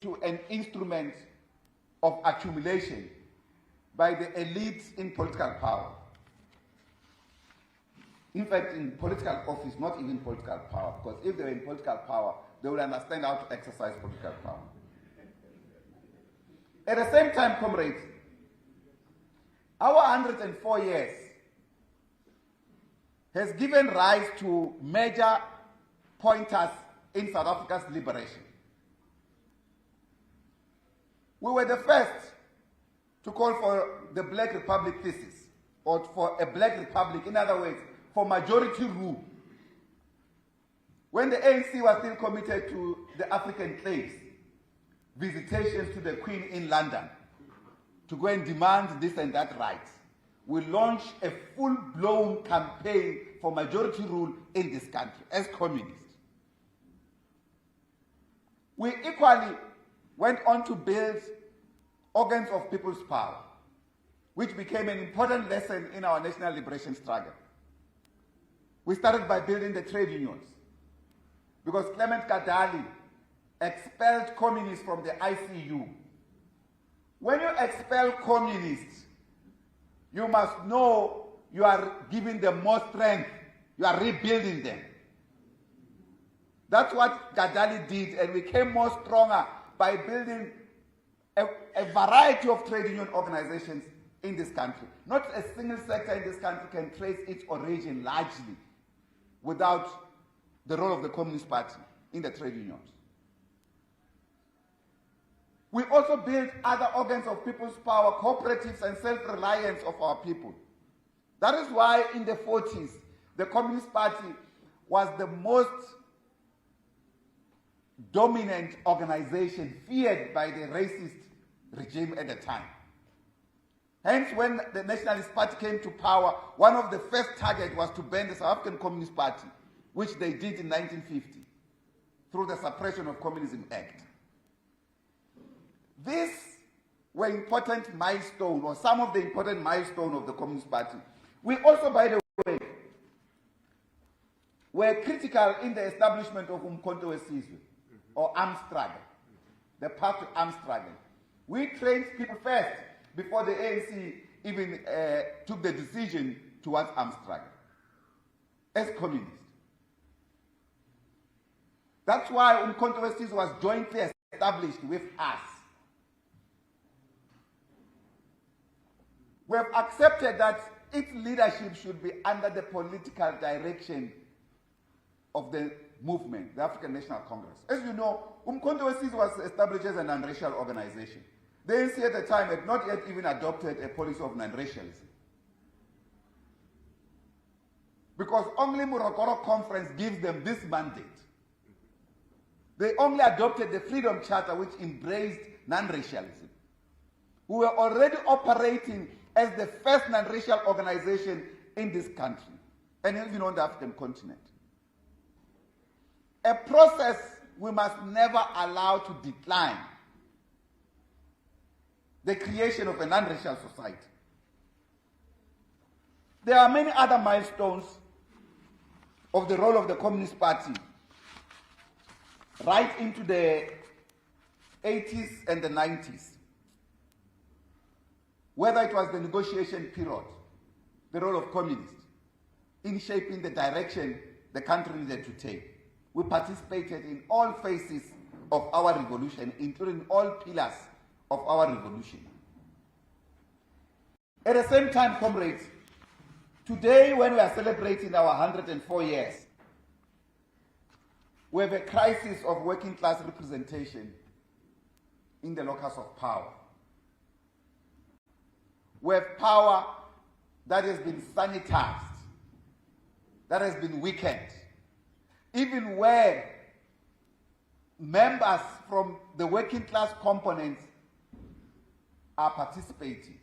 to an instrument of accumulation by the elites in political power. In fact, in political office, not even political power, because if they were in political power, they would understand how to exercise political power. At the same time, comrades, our 104 years has given rise to major pointers in South Africa's liberation. We were the first to call for the Black Republic thesis, or for a Black Republic, in other words, for majority rule. When the ANC was still committed to the African claims, visitations to the Queen in London, to go and demand this and that right, we launched a full-blown campaign for majority rule in this country as communists. We equally went on to build organs of people's power, which became an important lesson in our national liberation struggle. We started by building the trade unions, because Clement Kadali expelled communists from the ICU. When you expel communists, you must know you are giving them more strength, you are rebuilding them. That's what Gadali did, and we came more stronger by building a variety of trade union organizations in this country. Not a single sector in this country can trace its origin largely without the role of the Communist Party in the trade unions. We also built other organs of people's power, cooperatives and self-reliance of our people. That is why in the 40s, the Communist Party was the most dominant organization feared by the racist regime at the time. Hence, when the Nationalist Party came to power, one of the first targets was to ban the South African Communist Party, which they did in 1950 through the Suppression of Communism Act. These were important milestones, or some of the important milestones of the Communist Party. We also, by the way, were critical in the establishment of Umkhonto weSizwe, or armed struggle, the path to armed struggle. We trained people first before the ANC even took the decision towards armed struggle as communists. That's why Umkhonto weSizwe was jointly established with us. We have accepted that its leadership should be under the political direction of the movement, the African National Congress. As you know, Umkhonto weSizwe was established as a non-racial organization. The ANC at the time had not yet even adopted a policy of non-racialism, because only Morogoro Conference gives them this mandate. They only adopted the Freedom Charter, which embraced non-racialism. We were already operating as the first non-racial organization in this country, and even on the African continent. A process we must never allow to decline: the creation of a non-racial society. There are many other milestones of the role of the Communist Party right into the 80s and the 90s. Whether it was the negotiation period, the role of communists in shaping the direction the country needed to take. We participated in all phases of our revolution, including all pillars of our revolution. At the same time, comrades, today when we are celebrating our 104 years, we have a crisis of working class representation in the locus of power. We have power that has been sanitized, that has been weakened, even where members from the working class components are participating.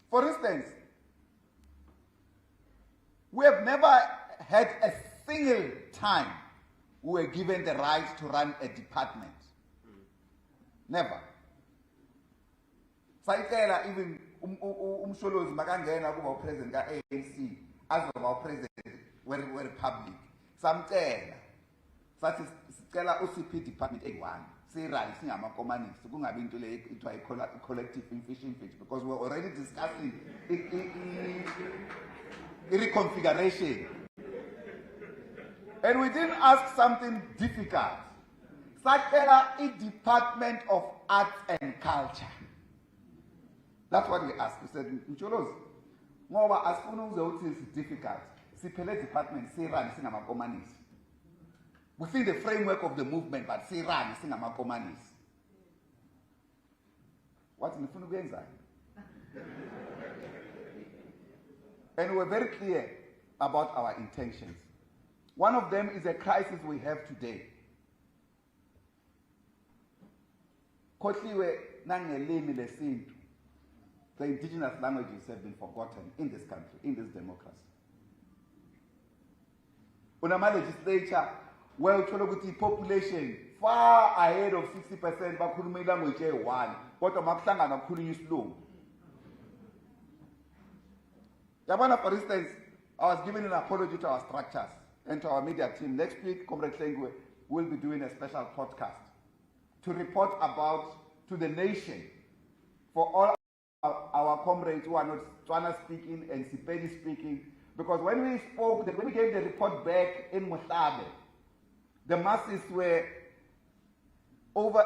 For instance, we have never had a single time we were given the right to run a department. Never. Sayitela even umsholozi makangena kuba president ka ANC azoba president we republic. Samtela sathi sicela uCP department 81 sirali singama-communist kungabi into le ithiwa i-collective imfishing because we're already discussing reconfiguration. And we didn't ask something difficult. Sakela is Department of Arts and Culture. That's what we asked. We said, Mcholos, ngoba asifuna ukuthi it's difficult. Siphele department sirani singama-communist. Within the framework of the movement, but sirani singama-communist. What nifuna ukuyenza? And we're very clear about our intentions. One of them is a crisis we have today. Kotliwe nangelimi lesintu. The indigenous languages have been forgotten in this country, in this democracy. Unama legislature where the population far ahead of 60% bakhuluma language eyi-1, kodwa makuhlangana kukhulunywa isilungu. Yabona, for instance, I was giving an apology to our structures and to our media team. Next week, Comrade Tlengwe will be doing a special podcast to report about to the nation for all our comrades who are not Tswana speaking and Sepedi speaking. Because when we spoke, when we gave the report back in Motlabe, the masses were over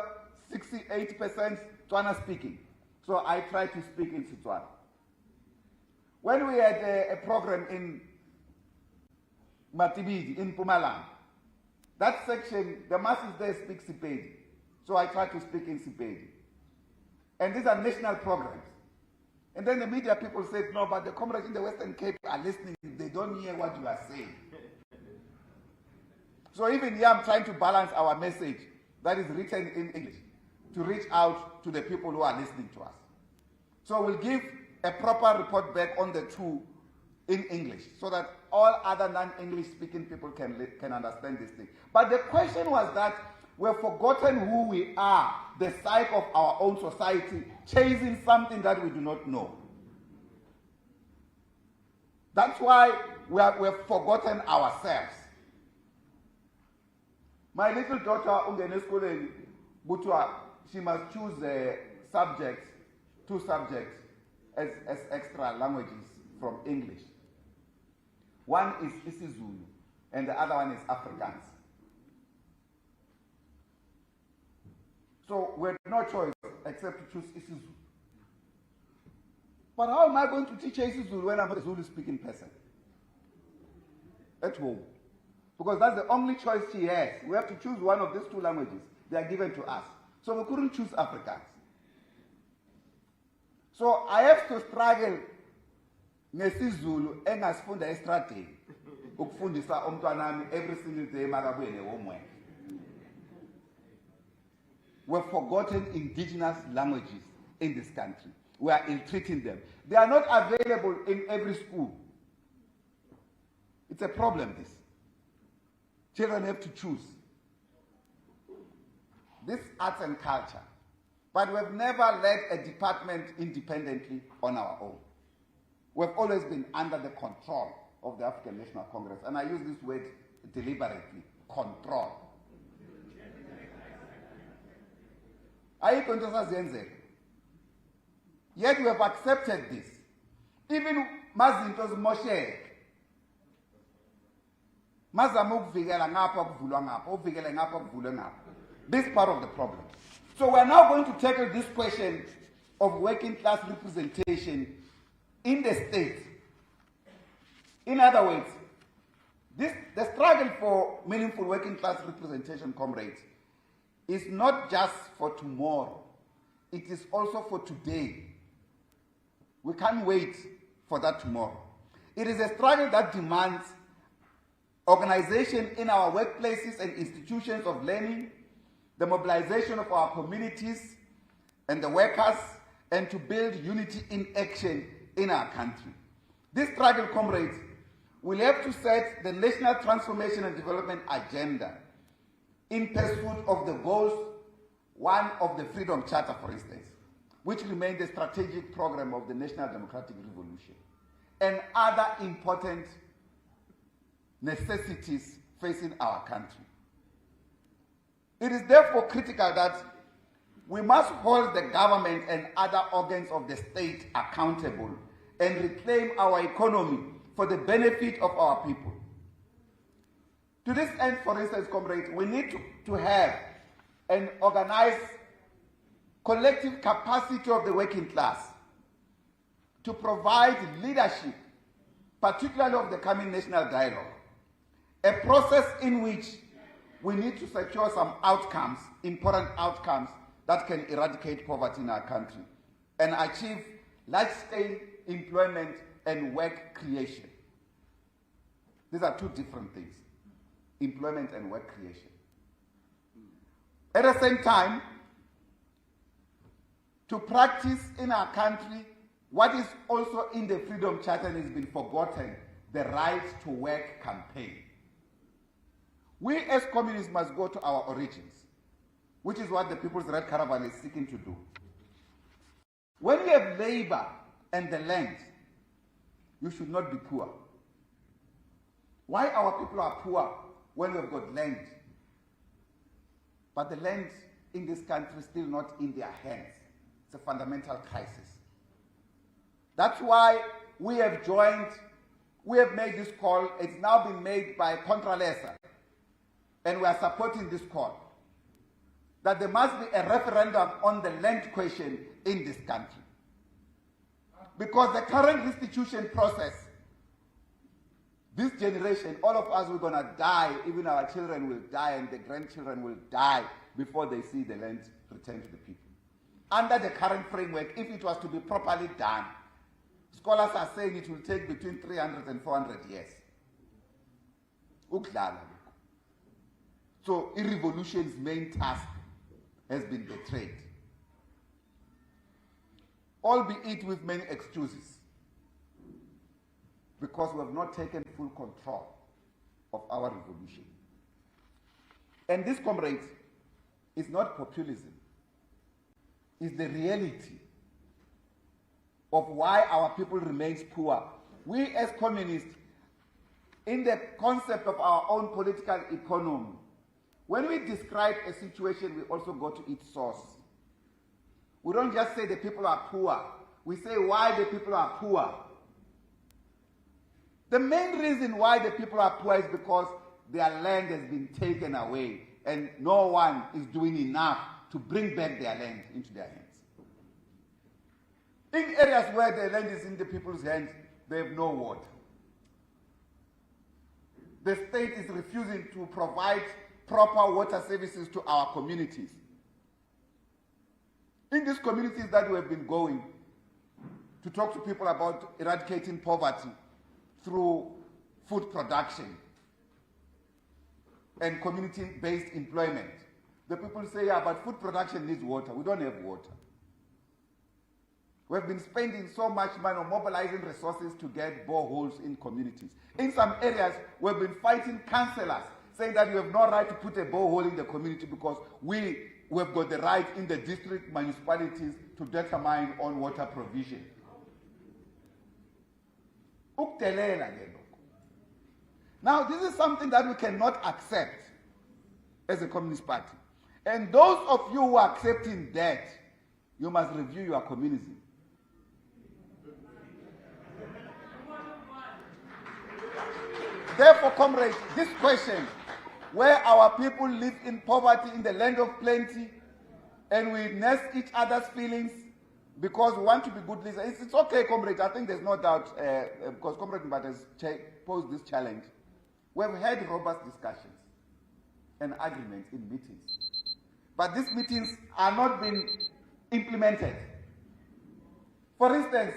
68% Tswana speaking. So I tried to speak in Setswana. When we had a program in Matibidi, in Mpumalanga, that section, the masses there speak Sepedi. So I tried to speak in Sepedi. And these are national programs. And then the media people said, no, but the comrades in the Western Cape are listening. They don't hear what you are saying. So even here, I'm trying to balance our message that is written in English to reach out to the people who are listening to us. So we'll give a proper report back on the two in English so that all other non-English speaking people can understand this thing. But the question was that we've forgotten who we are, the psyche of our own society, chasing something that we do not know. That's why we've forgotten ourselves. My little daughter, she must choose a subject, 2 subjects as extra languages from English. One is isiZulu and the other one is Afrikaans. So we had no choice except to choose isiZulu. But how am I going to teach isiZulu when I'm a Zulu-speaking person? At home. Because that's the only choice she has. We have to choose one of these 2 languages. They are given to us. So we couldn't choose Afrikaans. So I have to struggle nesiZulu engasifunda estradeni ukufundisa umntwanami every single day makabuye ne-homework. We've forgotten indigenous languages in this country. We are ill-treating them. They are not available in every school. It's a problem, this. Children have to choose. This arts and culture. But we've never led a department independently on our own. We've always been under the control of the African National Congress. And I use this word deliberately, control. Yet we have accepted this. Even mazintos moshek. This is part of the problem. So we are now going to tackle this question of working class representation in the state. In other words, the struggle for meaningful working class representation, comrades, is not just for tomorrow. It is also for today. We can't wait for that tomorrow. It is a struggle that demands organization in our workplaces and institutions of learning, the mobilization of our communities and the workers, and to build unity in action in our country. This struggle, comrades, will have to set the national transformation and development agenda in pursuit of the goals, one of the Freedom Charter, for instance, which remained the strategic program of the National Democratic Revolution, and other important necessities facing our country. It is therefore critical that we must hold the government and other organs of the state accountable and reclaim our economy for the benefit of our people. To this end, for instance, comrades, we need to have an organized collective capacity of the working class to provide leadership, particularly of the coming national dialogue, a process in which we need to secure some outcomes, important outcomes, that can eradicate poverty in our country and achieve large-scale employment and work creation. These are two different things, employment and work creation. At the same time, to practice in our country what is also in the Freedom Charter and has been forgotten, the right to work campaign. We as communists must go to our origins, which is what the People's Red Caravan is seeking to do. When you have labor and the land, you should not be poor. Why our people are poor when we've got land? But the land in this country is still not in their hands. It's a fundamental crisis. That's why we have made this call. It's now been made by Contralesa, and we are supporting this call, that there must be a referendum on the land question in this country. Because the current restitution process, this generation, all of us, we're going to die, even our children will die and the grandchildren will die before they see the land returned to the people. Under the current framework, if it was to be properly done, scholars are saying it will take between 300 and 400 years. So, revolution's main task has been betrayed, albeit with many excuses, because we have not taken full control of our revolution. And this, comrades, is not populism. It's the reality of why our people remains poor. We as communists, in the concept of our own political economy, when we describe a situation, we also go to its source. We don't just say the people are poor. We say why the people are poor. The main reason why the people are poor is because their land has been taken away and no one is doing enough to bring back their land into their hands. In areas where the land is in the people's hands, they have no water. The state is refusing to provide proper water services to our communities. In these communities that we have been going to talk to people about eradicating poverty through food production and community-based employment, the people say, yeah, but food production needs water. We don't have water. We've been spending so much money on mobilizing resources to get boreholes in communities. In some areas, we've been fighting councillors, saying that you have no right to put a borehole in the community because we've got the right in the district municipalities to determine on water provision. Now, this is something that we cannot accept as a Communist Party. And those of you who are accepting that, you must review your communism. Therefore, comrades, this question, where our people live in poverty in the land of plenty, and we nurse each other's feelings because we want to be good listeners. It's okay, comrades. I think there's no doubt, because Comrade Mbata has posed this challenge. We've had robust discussions and agreements in meetings. But these meetings are not being implemented. For instance,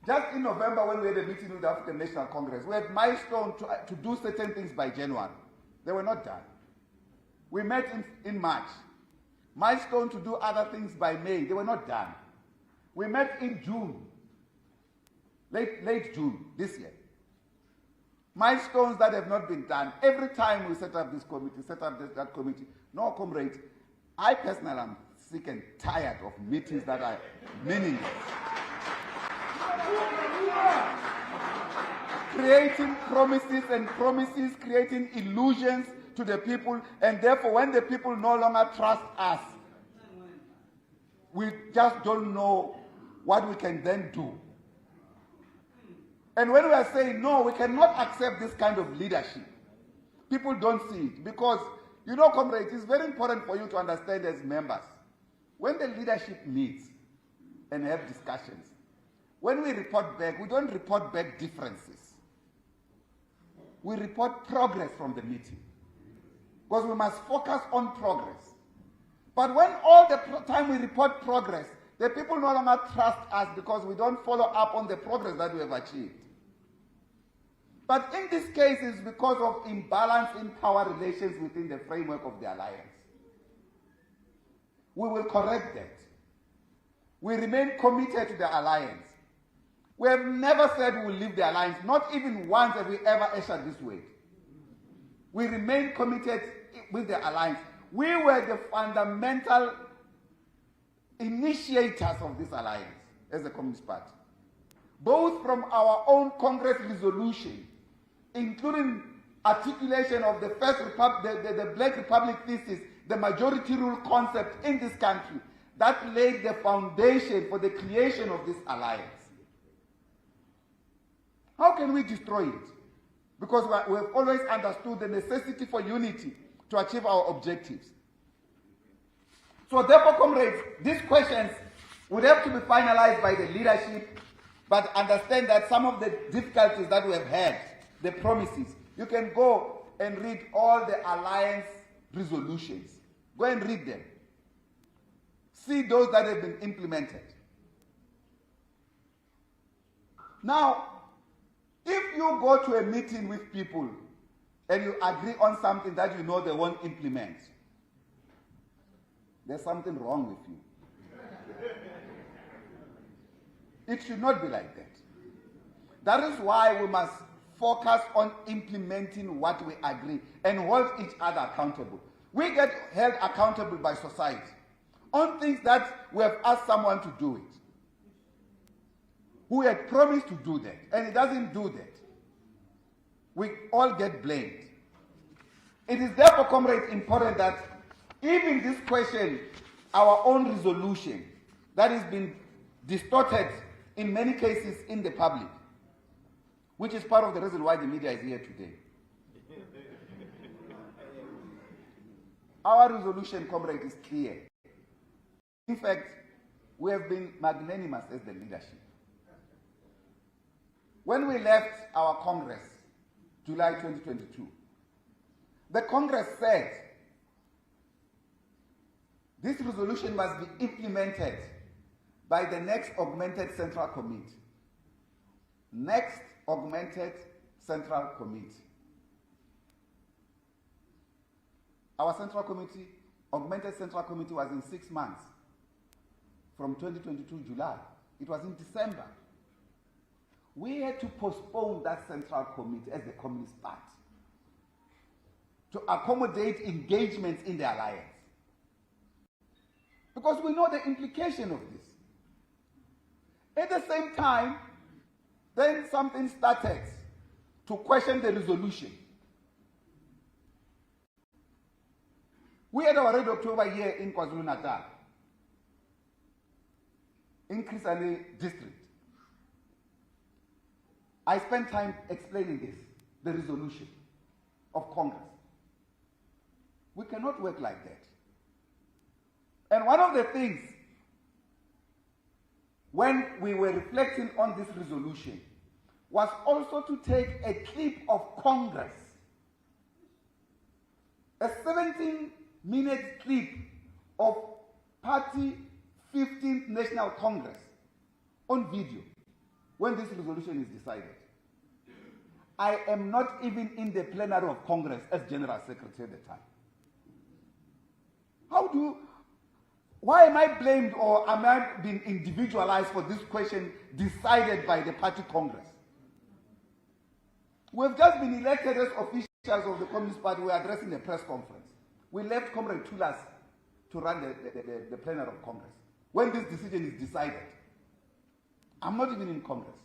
just in November when we had a meeting with the African National Congress, we had milestones to do certain things by January. They were not done. We met in March. Milestone to do other things by May. They were not done. We met in June, late June this year. Milestones that have not been done. Every time we set up this committee, that committee. No, comrades, I personally am sick and tired of meetings that are meaningless. Creating promises and promises, creating illusions to the people, and therefore when the people no longer trust us, we just don't know what we can then do. And when we are saying, no, we cannot accept this kind of leadership, people don't see it. Because, you know, comrades, it's very important for you to understand as members, when the leadership meets and have discussions, when we report back, we don't report back differences. We report progress from the meeting. Because we must focus on progress. But when all the time we report progress, the people no longer trust us because we don't follow up on the progress that we have achieved. But in this case, it's because of imbalance in power relations within the framework of the alliance. We will correct that. We remain committed to the alliance. We have never said we will leave the alliance. Not even once have we ever ushered this way. We remain committed with the alliance. We were the fundamental initiators of this alliance as a Communist Party. Both from our own Congress resolution, including articulation of the first the Black Republic thesis, the majority rule concept in this country, that laid the foundation for the creation of this alliance. How can we destroy it? Because we have always understood the necessity for unity to achieve our objectives. So therefore, comrades, these questions would have to be finalized by the leadership, but understand that some of the difficulties that we have had, the promises, you can go and read all the alliance resolutions. Go and read them. See those that have been implemented. Now, if you go to a meeting with people and you agree on something that you know they won't implement, there's something wrong with you. It should not be like that. That is why we must focus on implementing what we agree and hold each other accountable. We get held accountable by society on things that we have asked someone to do it, who had promised to do that, and he doesn't do that. We all get blamed. It is therefore, comrades, important that even this question, our own resolution, that has been distorted in many cases in the public, which is part of the reason why the media is here today. Our resolution, comrade, is clear. In fact, we have been magnanimous as the leadership. When we left our Congress, July 2022, the Congress said this resolution must be implemented by the next augmented Central Committee. Next augmented Central Committee. Our Central Committee, augmented Central Committee, was in 6 months from 2022 July. It was in December. We had to postpone that Central Committee as the Communist Party to accommodate engagements in the alliance. Because we know the implication of this. At the same time, then something started to question the resolution. We had our Red October here in KwaZulu-Natal, in Krisale district. I spent time explaining this, the resolution of Congress. We cannot work like that. And one of the things, when we were reflecting on this resolution, was also to take a clip of Congress, a 17-minute clip of Party 15th National Congress on video when this resolution is decided. I am not even in the plenary of Congress as General Secretary at the time. Why am I blamed, or am I being individualized for this question decided by the party Congress? We've just been elected as officials of the Communist Party. We're addressing a press conference. We left Comrade Tulas to run the plenary of Congress when this decision is decided. I'm not even in Congress.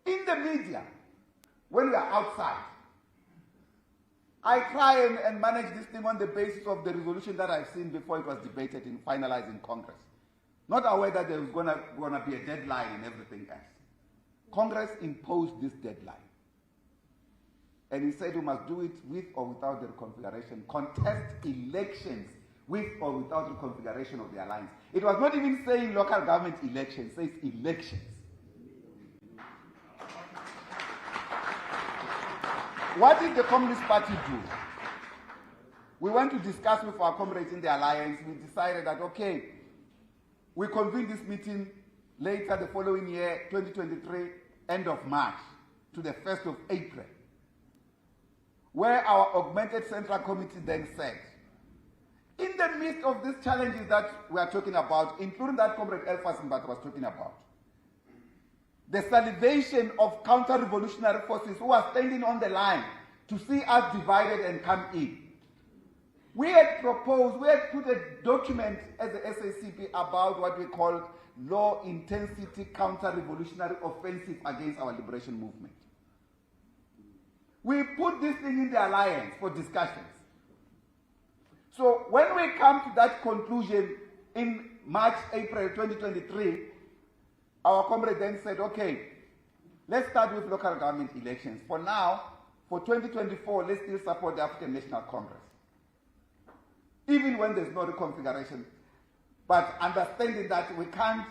In the media, when we are outside, I try and manage this thing on the basis of the resolution that I've seen before it was debated and finalized in Congress. Not aware that there was gonna be a deadline and everything else. Congress imposed this deadline. And he said we must do it with or without the reconfiguration, contest elections with or without reconfiguration of the alliance. It was not even saying local government elections, it says elections. What did the Communist Party do? We went to discuss with our comrades in the alliance. We decided that, okay, we convened this meeting later the following year, 2023, end of March, to the 1st of April, where our augmented central committee then said, in the midst of these challenges that we are talking about, including that Comrade Elfasenbat was talking about, the salivation of counter-revolutionary forces who are standing on the line to see us divided and come in. We had proposed, we had put a document as the SACP about what we called low-intensity counter-revolutionary offensive against our liberation movement. We put this thing in the alliance for discussions. So when we come to that conclusion in March, April 2023, our comrade then said, okay, let's start with local government elections. For now, for 2024, let's still support the African National Congress. Even when there's no reconfiguration, but understanding that we can't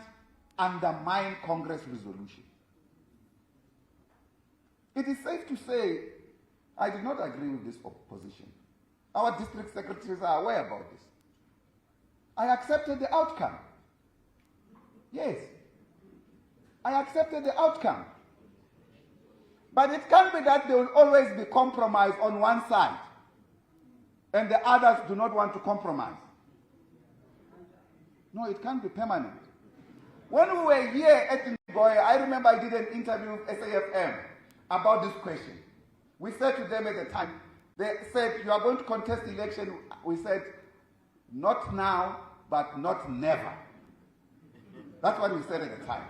undermine Congress resolution. It is safe to say, I did not agree with this opposition. Our district secretaries are aware about this. I accepted the outcome. Yes. I accepted the outcome. But it can't be that there will always be compromise on one side and the others do not want to compromise. No, it can't be permanent. When we were here at Ngoye, I remember I did an interview with SAFM about this question. We said to them at the time, they said, you are going to contest the election. We said, not now, but not never. That's what we said at the time.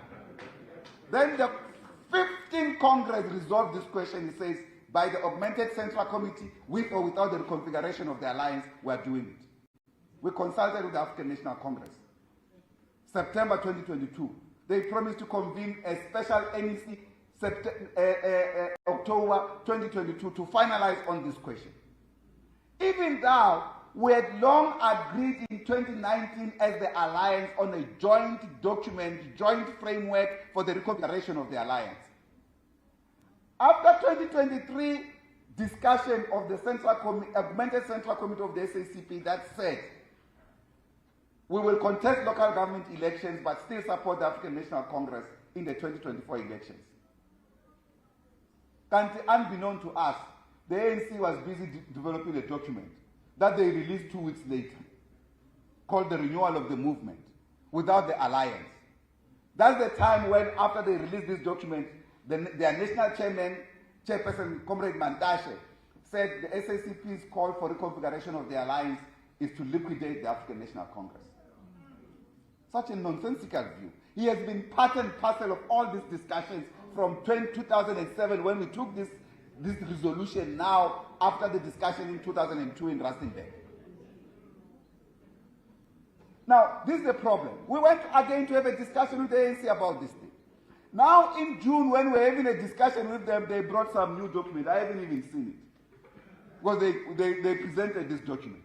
Then the 15th Congress resolved this question. It says, by the augmented central committee, with or without the reconfiguration of the alliance, we are doing it. We consulted with the African National Congress. September 2022. They promised to convene a special NEC October 2022 to finalize on this question. Even though we had long agreed in 2019 as the alliance on a joint document, joint framework for the reconfiguration of the alliance. After 2023 discussion of the augmented central committee of the SACP that said, we will contest local government elections but still support the African National Congress in the 2024 elections. Unbeknown to us, the ANC was busy developing a document that they released 2 weeks later, called the Renewal of the Movement, without the alliance. That's the time when, after they released this document, their national chairperson, Comrade Mantashe, said the SACP's call for reconfiguration of the alliance is to liquidate the African National Congress. Such a nonsensical view. He has been part and parcel of all these discussions from 2007 when we took this resolution now after the discussion in 2002 in Rustenburg. Now, this is the problem. We went again to have a discussion with the ANC about this thing. Now, in June, when we were having a discussion with them, they brought some new document. I haven't even seen it. Because they presented this document.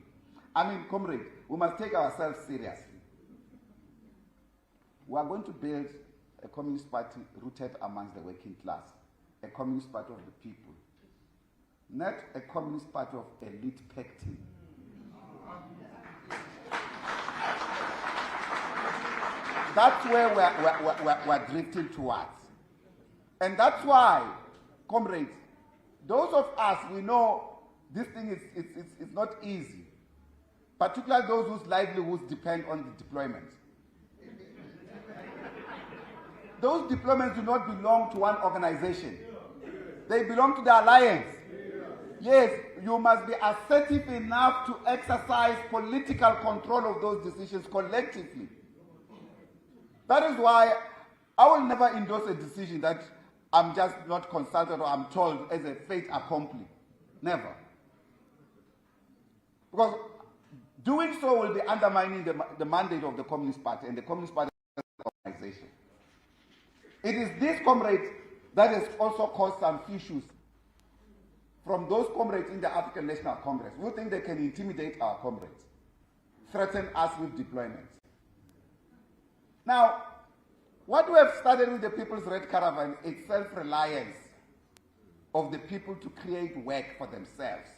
I mean, comrade, we must take ourselves seriously. We are going to build a communist party rooted amongst the working class, a communist party of the people, not a communist party of elite pectin. That's where we're drifting towards. And that's why, comrades, those of us, we know this thing is not easy, particularly those whose livelihoods depend on the deployment. Those deployments do not belong to one organization. They belong to the alliance. Yes, you must be assertive enough to exercise political control of those decisions collectively. That is why I will never endorse a decision that I'm just not consulted or I'm told as a fait accompli. Never. Because doing so will be undermining the mandate of the Communist Party and the Communist Party organization. It is this, comrades, that has also caused some issues from those comrades in the African National Congress who think they can intimidate our comrades, threaten us with deployments. Now, what we have started with the People's Red Caravan is self-reliance of the people to create work for themselves.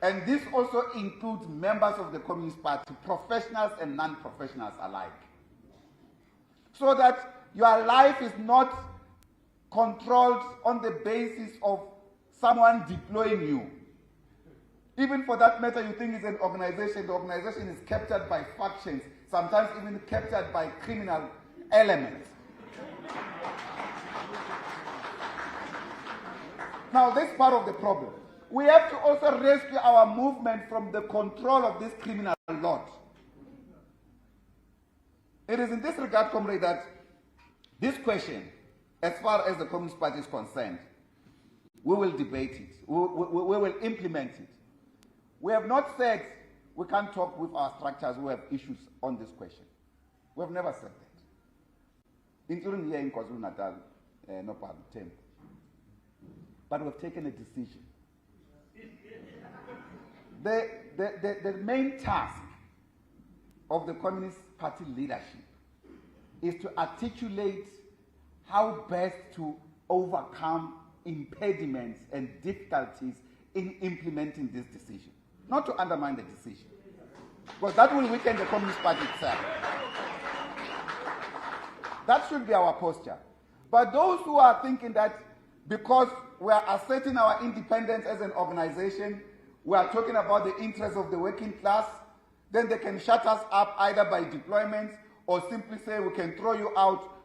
And this also includes members of the Communist Party, professionals and non-professionals alike. So that your life is not controlled on the basis of someone deploying you. Even for that matter, you think it's an organization. The organization is captured by factions, sometimes even captured by criminal elements. Now, that's part of the problem. We have to also rescue our movement from the control of this criminal lot. It is in this regard, comrade, that this question, as far as the Communist Party is concerned, we will debate it. We will implement it. We have not said we can't talk with our structures who have issues on this question. We have never said that. Including here in KwaZulu-Natal, no problem, Temp. But we have taken a decision. The main task of the Communist Party leadership is to articulate how best to overcome impediments and difficulties in implementing this decision. Not to undermine the decision, because that will weaken the Communist Party itself. That should be our posture. But those who are thinking that because we are asserting our independence as an organization, we are talking about the interests of the working class, then they can shut us up either by deployments or simply say we can throw you out.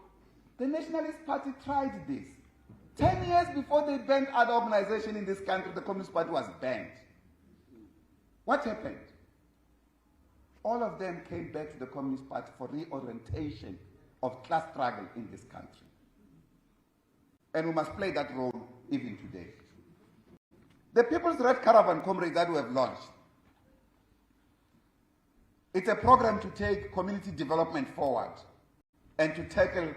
The Nationalist Party tried this. 10 years before they banned other organizations in this country, the Communist Party was banned. What happened? All of them came back to the Communist Party for reorientation of class struggle in this country. And we must play that role even today. The People's Red Caravan, comrades, that we have launched, it's a program to take community development forward and to tackle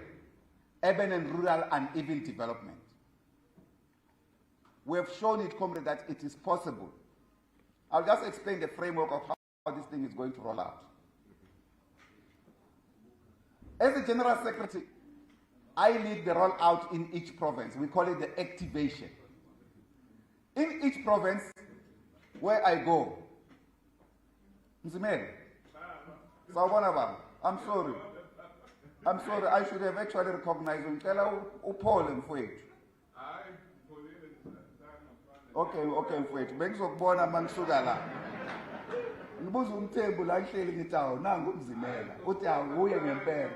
urban and rural uneven development. We have shown it, comrades, that it is possible. I'll just explain the framework of how this thing is going to roll out. As the General Secretary, I lead the rollout in each province. We call it the activation. In each province where I go, Mzimele, I'm sorry. I'm sorry, I should have actually recognized him. Paul and Fuet. Okay, mfowethu. Bengizokubona mangisuka la. Ngibuza umthembu la ngihleli ngithi awu nangu uMzimela. Uthi awuye ngempela.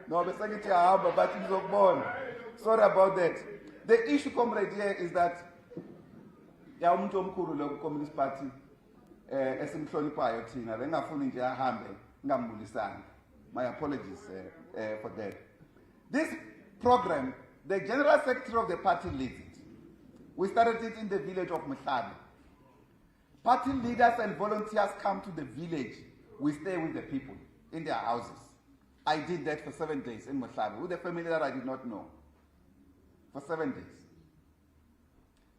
No, bese ngithi hamba bathi ngizokubona. Sorry about that. The issue, comrade, here is that ya umuntu omkhulu lo Communist Party esimhloniphayo thina bengafuni nje ahambe ngambulisana. My apologies for that. This program, the General Secretary of the party leads it. We started it in the village of Mhlabe. Party leaders and volunteers come to the village. We stay with the people in their houses. I did that for 7 days in Mhlabe with a family that I did not know. For 7 days.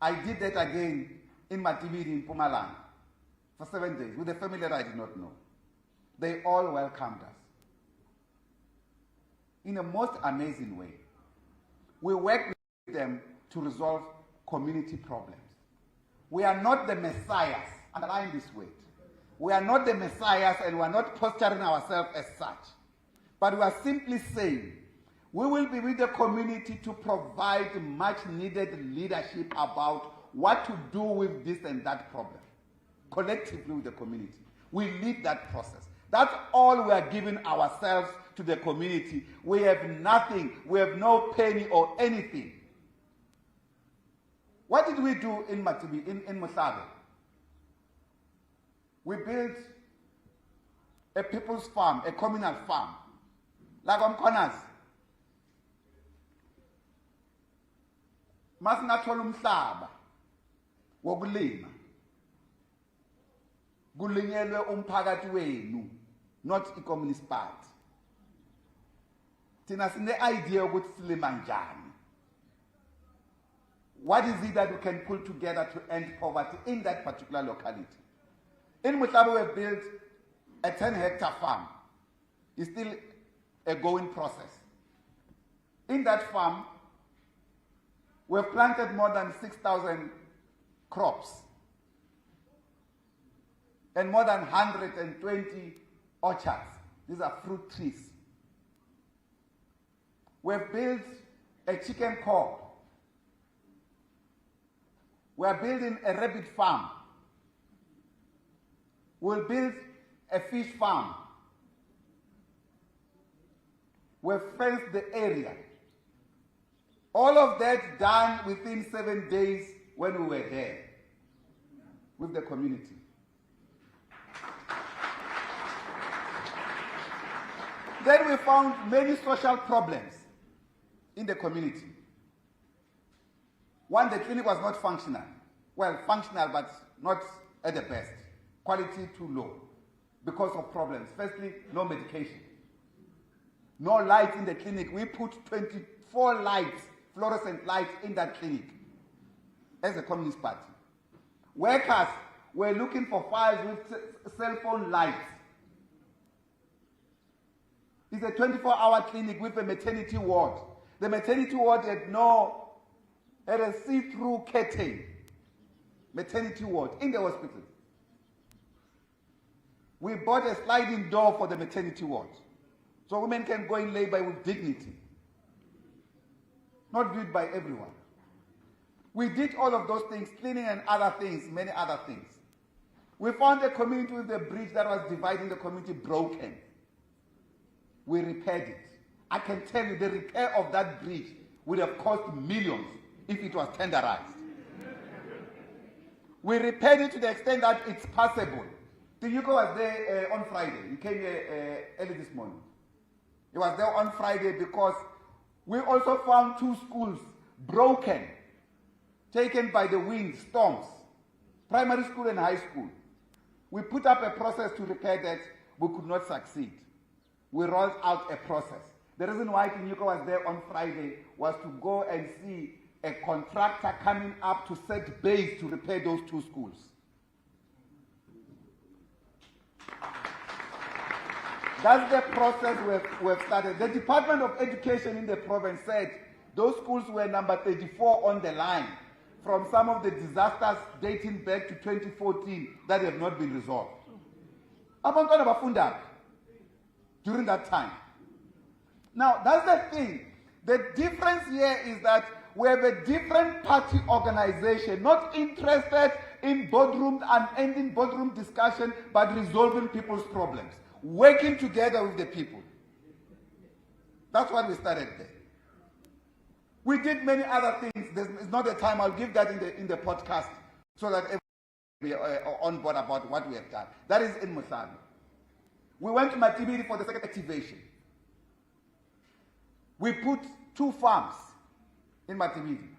I did that again in Matibidi in Mpumalanga for 7 days with a family that I did not know. They all welcomed us in a most amazing way. We work with them to resolve community problems. We are not the messiahs, underline this word. We are not the messiahs and we are not posturing ourselves as such. But we are simply saying we will be with the community to provide much needed leadership about what to do with this and that problem, collectively with the community. We lead that process. That's all we are giving ourselves to the community. We have nothing. We have no penny or anything. What did we do in Matibi, in Mhlabe? We built a people's farm, a communal farm, like on corners. Masingathola umhlaba wokulima kulinyelwe umphakathi wenu, not i-Communist Party. Thina sine idea ukuthi silima njani. What is it that we can pull together to end poverty in that particular locality? In Mutlabu, we built a 10-hectare farm. It's still a going process. In that farm, we've planted more than 6,000 crops and more than 120 orchards. These are fruit trees. We've built a chicken coop. We're building a rabbit farm. We'll build a fish farm. We've fenced the area. All of that done within 7 days when we were there with the community. Then we found many social problems in the community. One, the clinic was not functional. Well, functional, but not at the best. Quality too low because of problems. Firstly, no medication. No light in the clinic. We put 24 lights, fluorescent lights in that clinic as a Communist Party. Workers were looking for files with cell phone lights. It's a 24-hour clinic with a maternity ward. The maternity ward had a see-through curtain. Maternity ward in the hospital. We bought a sliding door for the maternity ward, so women can go in labor with dignity. Not viewed by everyone. We did all of those things, cleaning and other things, many other things. We found a community with a bridge that was dividing the community broken. We repaired it. I can tell you the repair of that bridge would have cost millions if it was tenderized. We repaired it to the extent that it's passable. Tinyuko was there on Friday. He came here early this morning. He was there on Friday because we also found 2 schools broken, taken by the wind, storms, primary school and high school. We put up a process to repair that. We could not succeed. We rolled out a process. The reason why Tinyuko was there on Friday was to go and see a contractor coming up to set base to repair those 2 schools. That's the process we've started. The Department of Education in the province said those schools were number 34 on the line from some of the disasters dating back to 2014 that have not been resolved. Abantwana bafunda during that time. Now, that's the thing. The difference here is that we have a different party organization, not interested in boardroom and ending boardroom discussion, but resolving people's problems, working together with the people. That's what we started there. We did many other things. There's not a time. I'll give that in the podcast so that everyone will be on board about what we have done. That is in Mutlabu. We went to Matibidi for the second activation. We put 2 farms in Matibidi.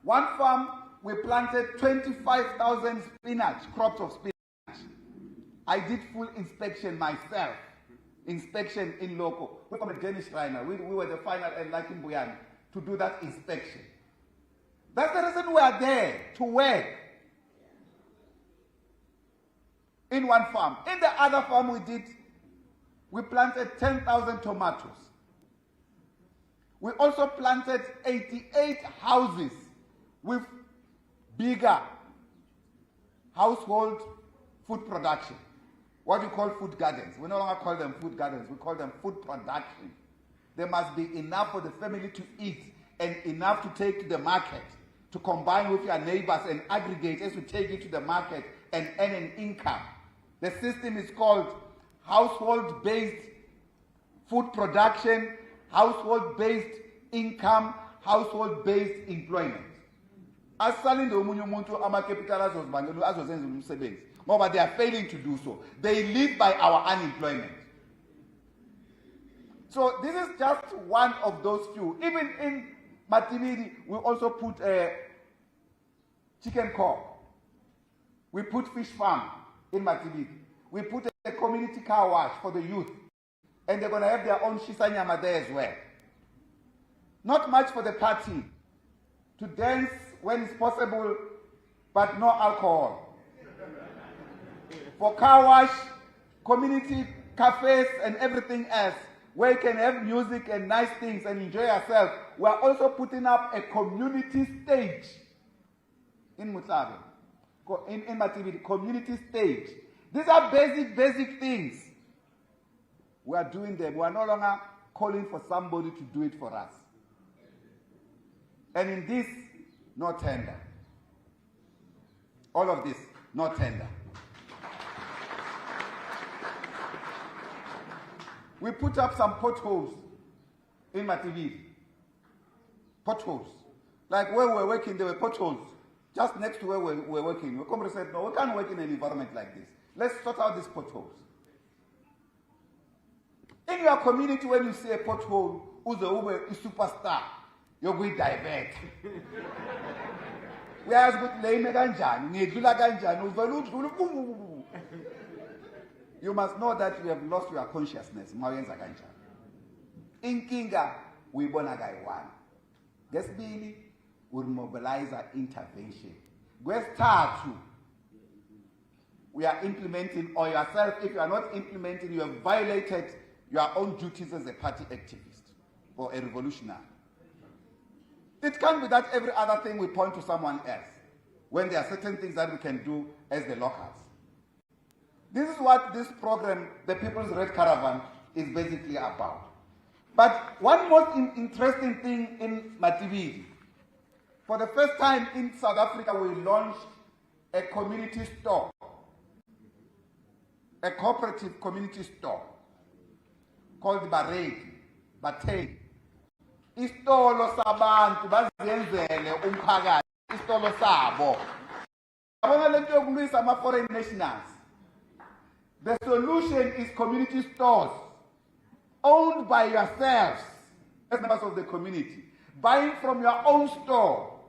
One farm, we planted 25,000 crops of spinach. I did full inspection myself, inspection in local. We're from a Danish Schreiner. We were the final and like in Buyani to do that inspection. That's the reason we are there, to work. In one farm. In the other farm we planted 10,000 tomatoes. We also planted 88 houses with bigger household food production. What we call food gardens. We no longer call them food gardens, we call them food production. There must be enough for the family to eat and enough to take to the market, to combine with your neighbors and aggregate as you take it to the market and earn an income. The system is called household-based food production, household-based income, household-based employment. Asalinde omunye umuntu ama-capital azozenza umsebenzi ngoba they are failing to do so. They live by our unemployment. So this is just one of those few. Even in Matibidi, we also put a chicken coop. We put fish farm. in Matibidi. We put a community car wash for the youth. And they're going to have their own shisanyama there as well. Not much for the party. To dance when it's possible, but no alcohol. For car wash, community cafes and everything else, where you can have music and nice things and enjoy yourself. We are also putting up a community stage in Mutlabe, in Matibidi, community stage. These are basic things. We are doing them. We are no longer calling for somebody to do it for us. And in this, no tender. All of this, no tender. We put up some potholes in Matibidi. Potholes. Like where we were working, there were potholes. Just next to where we were working. The company said, no, we can't work in an environment like this. Let's sort out these potholes. In your community, when you see a pothole, who's a superstar, you're going to divert. We ask good lame ganjani, you must know that you have lost your consciousness. In Kinga, we bona guy one. Guess Billy will mobilize our intervention. Guess two. We are implementing, or yourself, if you are not implementing, you have violated your own duties as a party activist or a revolutionary. It can't be that every other thing we point to someone else when there are certain things that we can do as the locals. This is what this program, the People's Red Caravan, is basically about. But one most interesting thing in Matibidi, for the first time in South Africa, we launched a community store, a cooperative community store called Batei. Istolo sabantu bazenzele umphakathi, istolo sabo. Abona lento yokulwisa ama-foreign nationals. The solution is community stores owned by yourselves as members of the community, buying from your own store.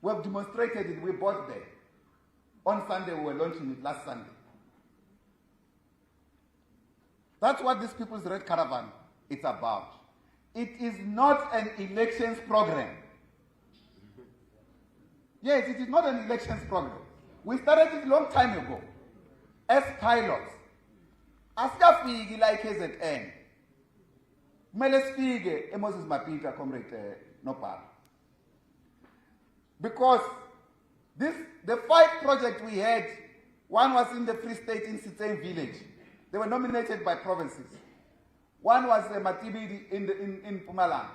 We have demonstrated it. We bought there. On Sunday, we were launching it last Sunday. That's what this People's Red Caravan is about. It is not an elections program. Yes, it is not an elections program. We started it a long time ago as pilots. Asikafiki like KZN. Kumele sifike Moses Mapita, Comrade Nopal. Because the 5 projects we had, one was in the Free State in Sitseng village. They were nominated by provinces. One was Matibidi in Mpumalanga.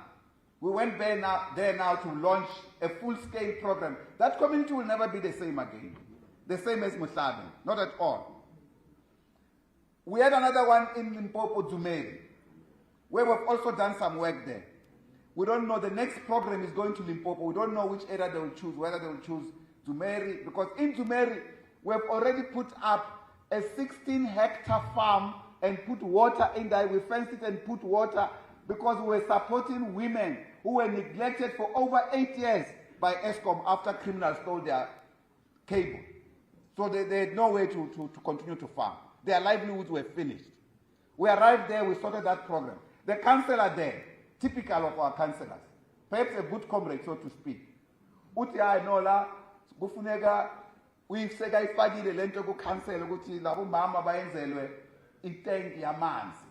We went there now to launch a full-scale program. That community will never be the same again. The same as Mutlabe, not at all. We had another one in Limpopo, Dzumeri, where we've also done some work there. We don't know, the next program is going to Limpopo. We don't know which area they will choose, whether they will choose Dzumeri, because in Dzumeri, we've already put up a 16-hectare farm and put water in there. We fenced it and put water because we were supporting women who were neglected for over 8 years by ESCOM after criminals stole their cable. So they had no way to continue to farm. Their livelihoods were finished. We arrived there, we started that program. The councillor there, typical of our councillors, perhaps a good comrade, so to speak. Uti ayinola, kufuneka uyiseka ifakile lento ku council ukuthi labo mama bayenzelwe itank yamanzi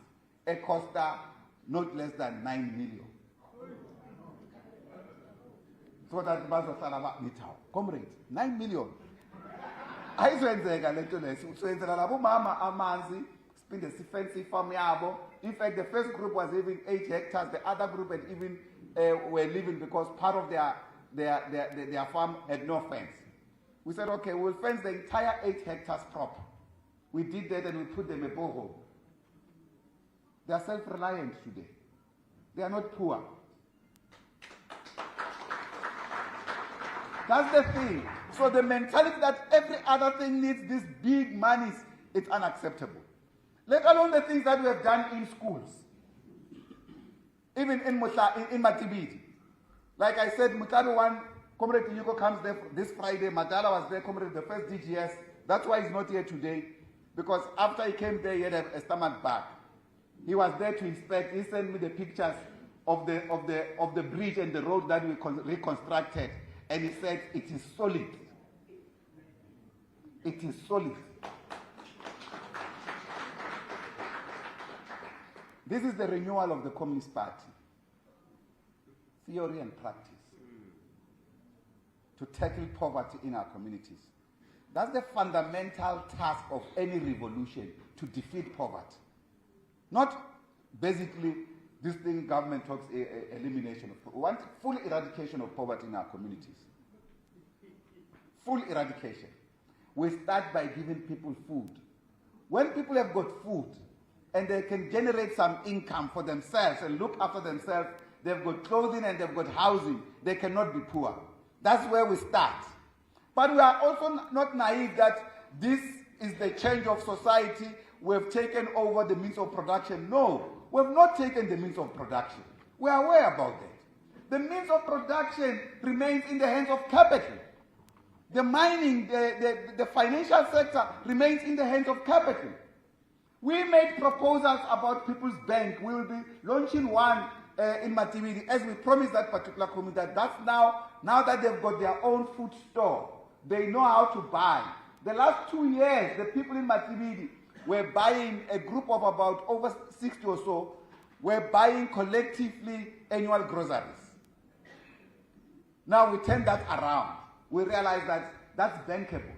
ekosta not less than 9 million. So that bazohlala nithawu. Comrade, 9 million. Ayizwenzeka lento leso. Soyenzela labo mama amanzi, siphinde sifence ifam yabo. In fact, the first group was even 8 hectares. The other group had even were living because part of their farm had no fence. We said, okay, we'll fence the entire 8 hectares proper. We did that and we put them a borehole. They are self-reliant today. They are not poor. That's the thing. So the mentality that every other thing needs these big monies, it's unacceptable. Let alone the things that we have done in schools. Even in Matibidi. Like I said, Mutlabe 1, Comrade Yuko comes there this Friday. Mapaila was there, Comrade, the first DGS That's why he's not here today, because after he came there, he had a stomach bug. He was there to inspect. He sent me the pictures of the bridge and the road that we reconstructed, and he said it is solid. It is solid. This is the renewal of the Communist Party. Theory and practice. To tackle poverty in our communities. That's the fundamental task of any revolution, to defeat poverty. Not basically this thing government talks elimination of poverty. We want full eradication of poverty in our communities. Full eradication. We start by giving people food. When people have got food and they can generate some income for themselves and look after themselves, they've got clothing and they've got housing, they cannot be poor. That's where we start. But we are also not naive that this is the change of society. We've taken over the means of production. No, we've not taken the means of production. We are aware about that. The means of production remains in the hands of capital. The mining, the financial sector remains in the hands of capital. We made proposals about People's Bank. We will be launching one in Matividi, as we promised that particular community. That's now that they've got their own food store, they know how to buy. The last 2 years, the people in Matividi were buying, a group of about over 60 or so, were buying collectively annual groceries. Now we turn that around. We realize that that's bankable.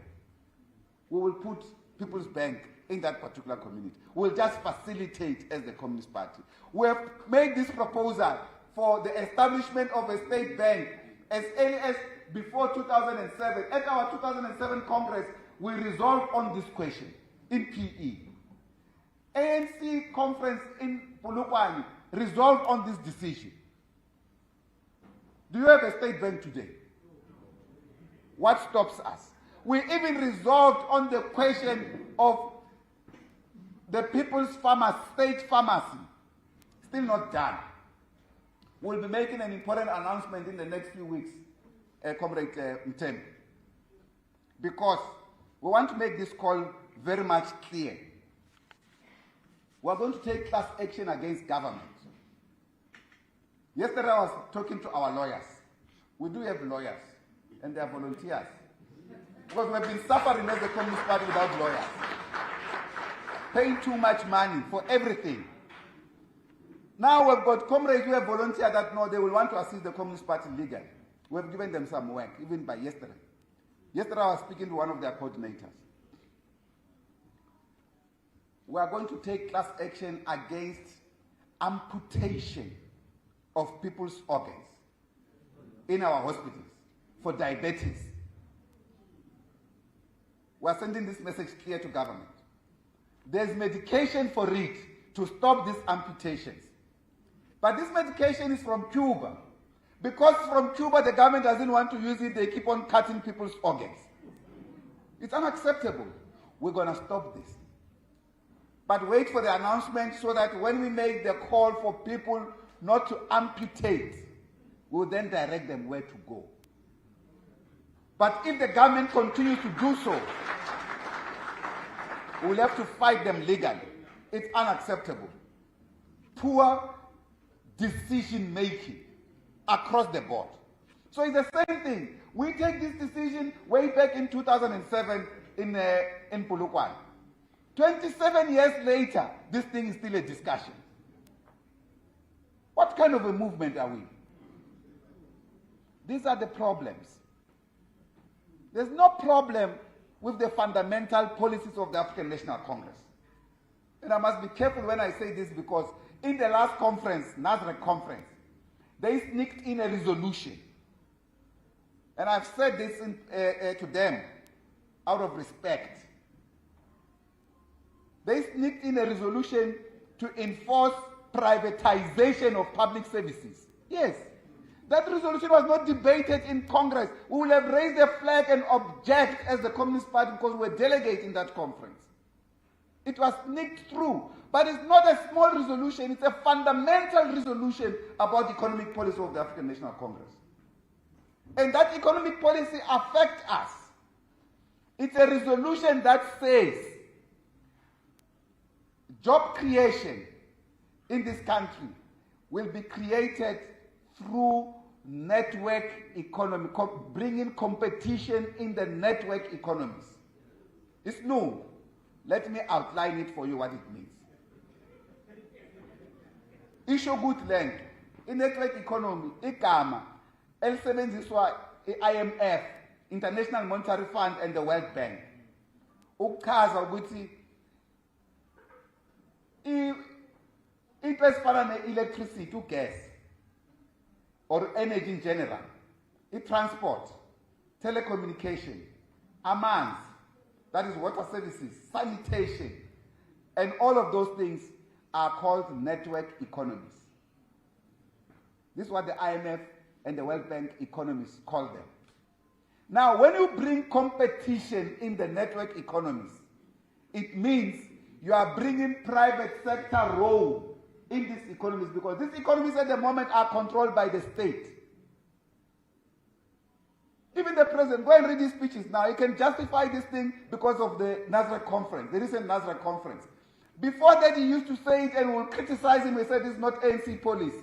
We will put People's Bank in that particular community. We'll just facilitate as the Communist Party. We have made this proposal for the establishment of a state bank as early as before 2007. At our 2007 Congress, we resolved on this question in PE. ANC conference in Polokwane resolved on this decision. Do you have a state bank today? What stops us? We even resolved on the question of the People's Pharmacy, state pharmacy. Still not done. We'll be making an important announcement in the next few weeks, Comrade Mtem, because we want to make this call very much clear. We are going to take class action against government. Yesterday I was talking to our lawyers. We do have lawyers, and they are volunteers. Because we have been suffering as the Communist Party without lawyers. Paying too much money for everything. Now we've got comrades who have volunteered that no, they will want to assist the Communist Party legally. We have given them some work, even by yesterday. Yesterday I was speaking to one of their coordinators. We are going to take class action against amputation of people's organs in our hospitals for diabetes. We are sending this message clear to government. There's medication for it to stop these amputations. But this medication is from Cuba. Because from Cuba the government doesn't want to use it, they keep on cutting people's organs. It's unacceptable. We're going to stop this. But wait for the announcement so that when we make the call for people not to amputate, we'll then direct them where to go. But if the government continues to do so, we'll have to fight them legally. It's unacceptable. Poor decision making across the board. So it's the same thing. We take this decision way back in 2007 in Polokwane. 27 years later, this thing is still a discussion. What kind of a movement are we? These are the problems. There's no problem with the fundamental policies of the African National Congress. And I must be careful when I say this, because in the last conference, NASREC conference, they sneaked in a resolution. And I've said this to them out of respect. They sneaked in a resolution to enforce privatization of public services. Yes. That resolution was not debated in Congress. We will have raised a flag and object as the Communist Party because we were delegates in that conference. It was sneaked through. But it's not a small resolution. It's a fundamental resolution about the economic policy of the African National Congress. And that economic policy affects us. It's a resolution that says job creation in this country will be created through network economy, bringing competition in the network economies. It's new. Let me outline it for you what it means. Isho good land, in network economy, igama, elisebenziswa i-IMF, International Monetary Fund and the World Bank. Ukuchaza ukuthi into ezifana ne-electricity, gas, or energy in general, transport, telecommunication, amanzi, that is water services, sanitation, and all of those things are called network economies. This is what the IMF and the World Bank economists call them. Now, when you bring competition in the network economies, it means you are bringing private sector role in these economies, because these economies at the moment are controlled by the state. Even the president, go and read his speeches now, he can justify this thing because of the Nasrec conference, the recent Nasrec conference. Before that, he used to say it and will criticize him and say this is not ANC policy.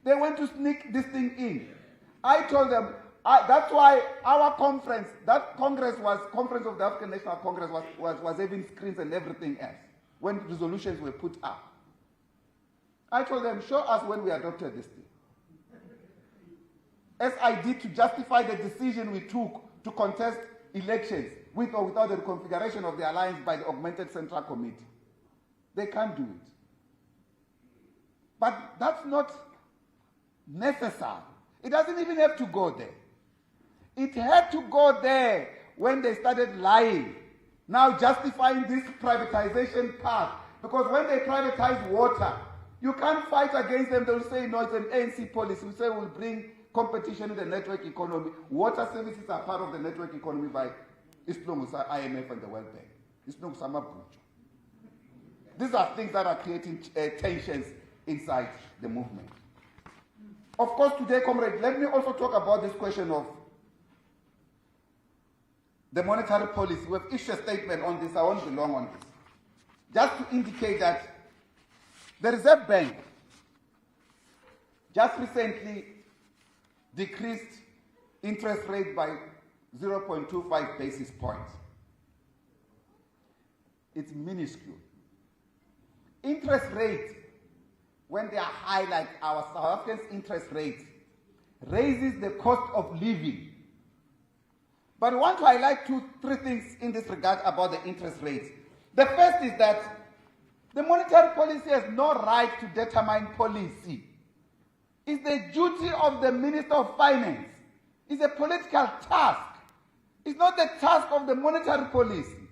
They went to sneak this thing in. I told them, that's why our conference, that conference of the African National Congress was having screens and everything else when resolutions were put up. I told them, show us when we adopted this thing. As I did to justify the decision we took to contest elections with or without the reconfiguration of the alliance by the Augmented Central Committee. They can't do it. But that's not necessary. It doesn't even have to go there. It had to go there when they started lying, now justifying this privatization path. Because when they privatize water, you can't fight against them. They'll say, no, it's an ANC policy. We say we'll bring competition in the network economy. Water services are part of the network economy by IMF and the World Bank. These are things that are creating tensions inside the movement. Of course, today, comrades, let me also talk about this question of the monetary policy. We have issued a statement on this. I won't be long on this. Just to indicate that the Reserve Bank just recently decreased interest rate by 0.25 basis points. It's minuscule. Interest rate, when they are high like our South Africans' interest rate, raises the cost of living. But I want to highlight three things in this regard about the interest rates. The first is that the monetary policy has no right to determine policy. It's the duty of the Minister of Finance. It's a political task. It's not the task of the monetary policy.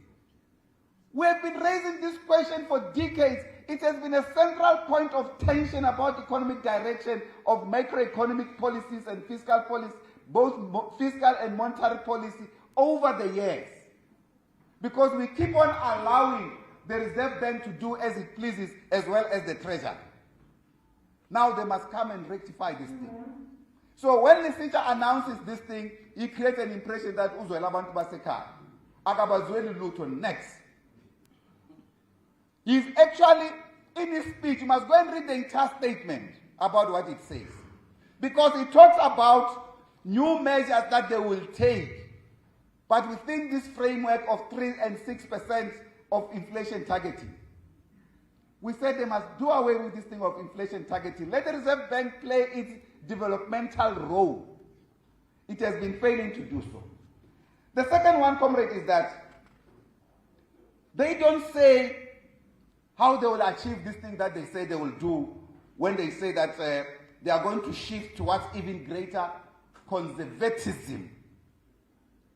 We have been raising this question for decades. It has been a central point of tension about economic direction of macroeconomic policies and fiscal policy, both fiscal and monetary policy, over the years. Because we keep on allowing the Reserve Bank to do as it pleases, as well as the Treasury. Now they must come and rectify this thing. So when Lesitha announces this thing, he creates an impression that uzwela abantu basekhaya akabazweli lutho next. He's actually, in his speech, you must go and read the entire statement about what it says. Because it talks about new measures that they will take, but within this framework of 3 and 6% of inflation targeting. We said they must do away with this thing of inflation targeting. Let the Reserve Bank play its developmental role. It has been failing to do so. The second one, comrade, is that they don't say how they will achieve this thing that they say they will do when they say that they are going to shift towards even greater conservatism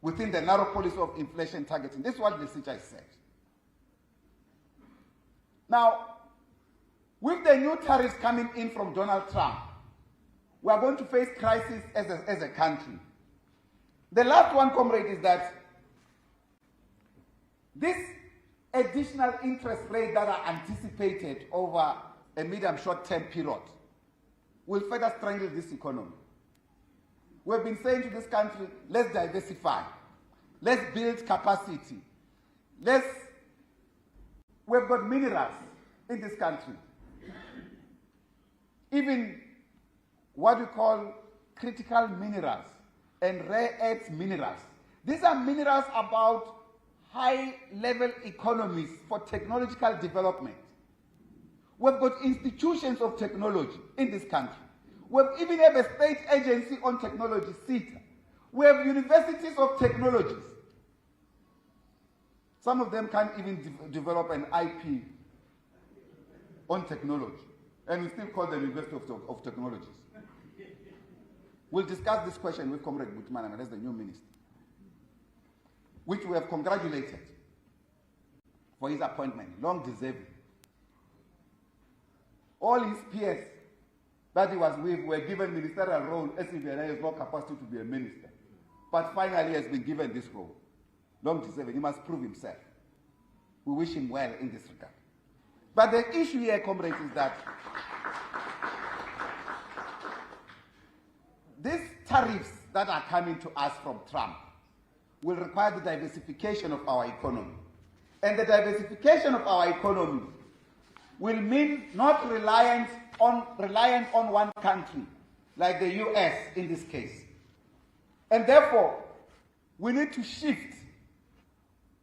within the narrow policy of inflation targeting. This is what Lesitha said. Now, with the new tariffs coming in from Donald Trump, we are going to face crisis as a country. The last one, comrade, is that this additional interest rate that are anticipated over a medium short-term period will further strangle this economy. We've been saying to this country, let's diversify. Let's build capacity. We've got minerals in this country. Even what we call critical minerals and rare earth minerals. These are minerals about high-level economies for technological development. We've got institutions of technology in this country. We even have a state agency on technology, CETA. We have universities of technologies. Some of them can't even develop an IP on technology, and we still call them University of Technologies. We'll discuss this question with Comrade Butmananga as the new minister, which we have congratulated for his appointment, long deserving. All his peers that he was with were given ministerial role. SCVNA has no capacity to be a minister. But finally he has been given this role. Long deserving. He must prove himself. We wish him well in this regard. But the issue here, comrades, is that these tariffs that are coming to us from Trump will require the diversification of our economy. And the diversification of our economy will mean not reliant on one country, like the US in this case. And therefore, we need to shift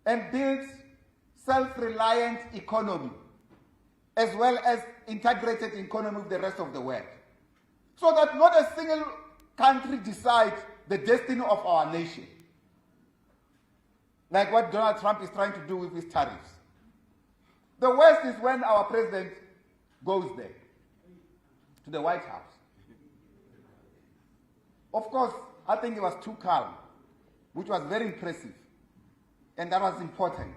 and build self-reliant economy, as well as integrated economy with the rest of the world, so that not a single country decides the destiny of our nation, like what Donald Trump is trying to do with his tariffs. The worst is when our president goes there, to the White House. Of course, I think he was too calm, which was very impressive, and that was important.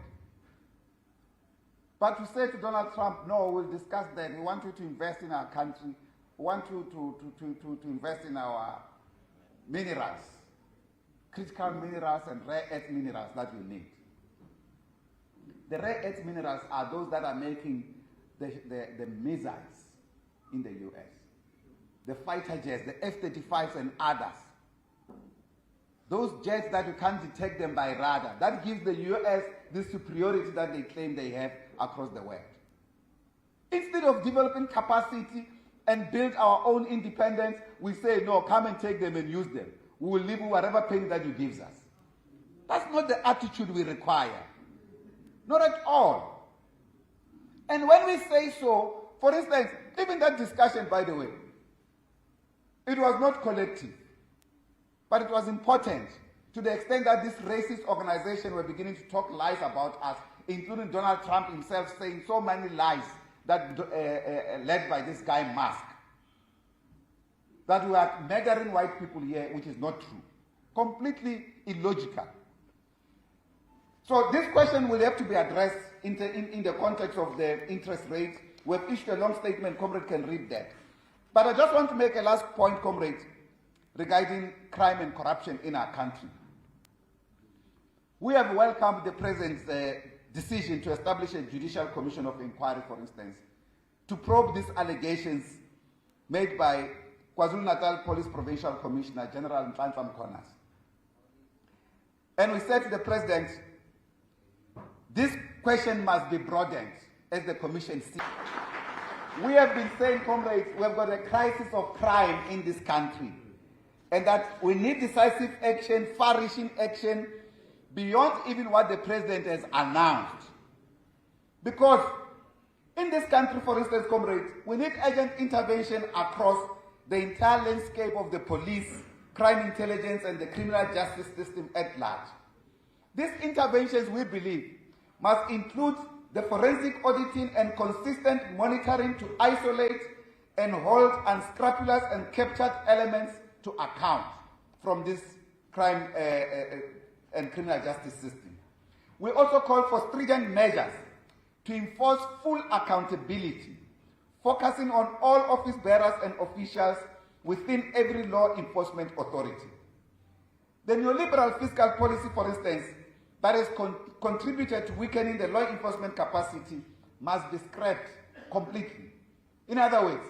But to say to Donald Trump, no, we'll discuss that. We want you to invest in our country. We want you to invest in our minerals, critical minerals and rare earth minerals that you need. The rare earth minerals are those that are making the missiles in the US, the fighter jets, the F-35s and others. Those jets that you can't detect them by radar, that gives the US the superiority that they claim they have across the world. Instead of developing capacity and build our own independence, we say, no, come and take them and use them. We will live with whatever penny that you give us. That's not the attitude we require. Not at all. And when we say so, for instance, even that discussion, by the way, it was not collective, but it was important to the extent that this racist organization were beginning to talk lies about us, including Donald Trump himself saying so many lies that led by this guy Musk, that we are murdering white people here, which is not true. Completely illogical. So this question will have to be addressed in the context of the interest rates. We have issued a long statement, comrade can read that. But I just want to make a last point, comrade, regarding crime and corruption in our country. We have welcomed the President's decision to establish a judicial commission of inquiry, for instance, to probe these allegations made by KwaZulu-Natal Police Provincial Commissioner General Nhlanhla Mkhwanazi. And we said to the President, this question must be broadened as the Commission sees. We have been saying, comrades, we have got a crisis of crime in this country, and that we need decisive action, far-reaching action, beyond even what the President has announced. Because in this country, for instance, comrades, we need urgent intervention across the entire landscape of the police, crime intelligence, and the criminal justice system at large. These interventions, we believe, must include the forensic auditing and consistent monitoring to isolate and hold unscrupulous and captured elements to account from this crime and criminal justice system. We also call for stringent measures to enforce full accountability, focusing on all office bearers and officials within every law enforcement authority. The neoliberal fiscal policy, for instance, that has contributed to weakening the law enforcement capacity must be scrapped completely. In other words,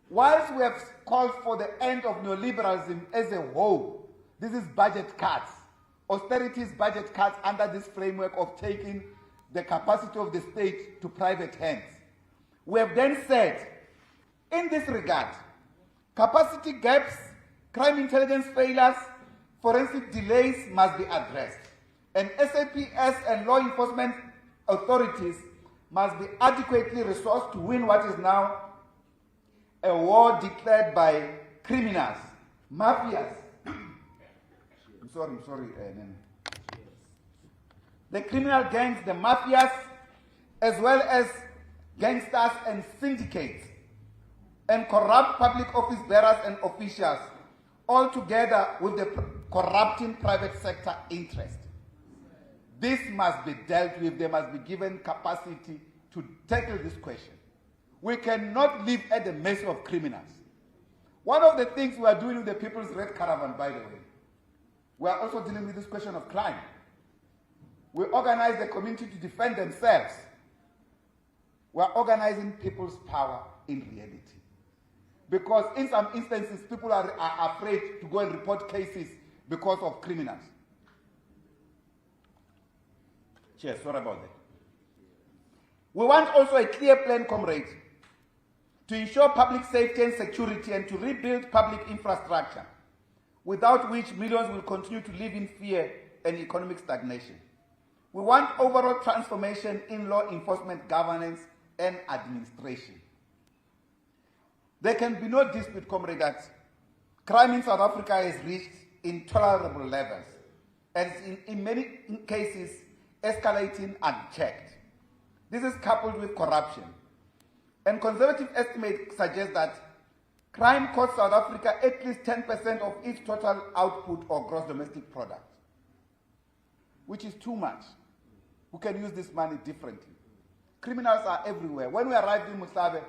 whilst we have called for the end of neoliberalism as a whole, this is budget cuts, austerities, budget cuts under this framework of taking the capacity of the state to private hands. We have then said, in this regard, capacity gaps, crime intelligence failures, forensic delays must be addressed. And SAPS and law enforcement authorities must be adequately resourced to win what is now a war declared by criminals, mafias. I'm sorry, the criminal gangs, the mafias, as well as gangsters and syndicates, and corrupt public office bearers and officials, all together with the corrupting private sector interest. This must be dealt with. They must be given capacity to tackle this question. We cannot live at the mercy of criminals. One of the things we are doing with the People's Red Caravan, by the way, we are also dealing with this question of crime. We organize the community to defend themselves. We are organizing people's power in reality. Because in some instances, people are afraid to go and report cases because of criminals. Cheers, sorry about that. We want also a clear plan, comrades, to ensure public safety and security and to rebuild public infrastructure, without which millions will continue to live in fear and economic stagnation. We want overall transformation in law enforcement governance and administration. There can be no dispute, comrade, that crime in South Africa has reached intolerable levels and is in many cases escalating unchecked. This is coupled with corruption. And conservative estimates suggest that crime costs South Africa at least 10% of its total output or gross domestic product, which is too much. We can use this money differently. Criminals are everywhere. When we arrived in Musabe,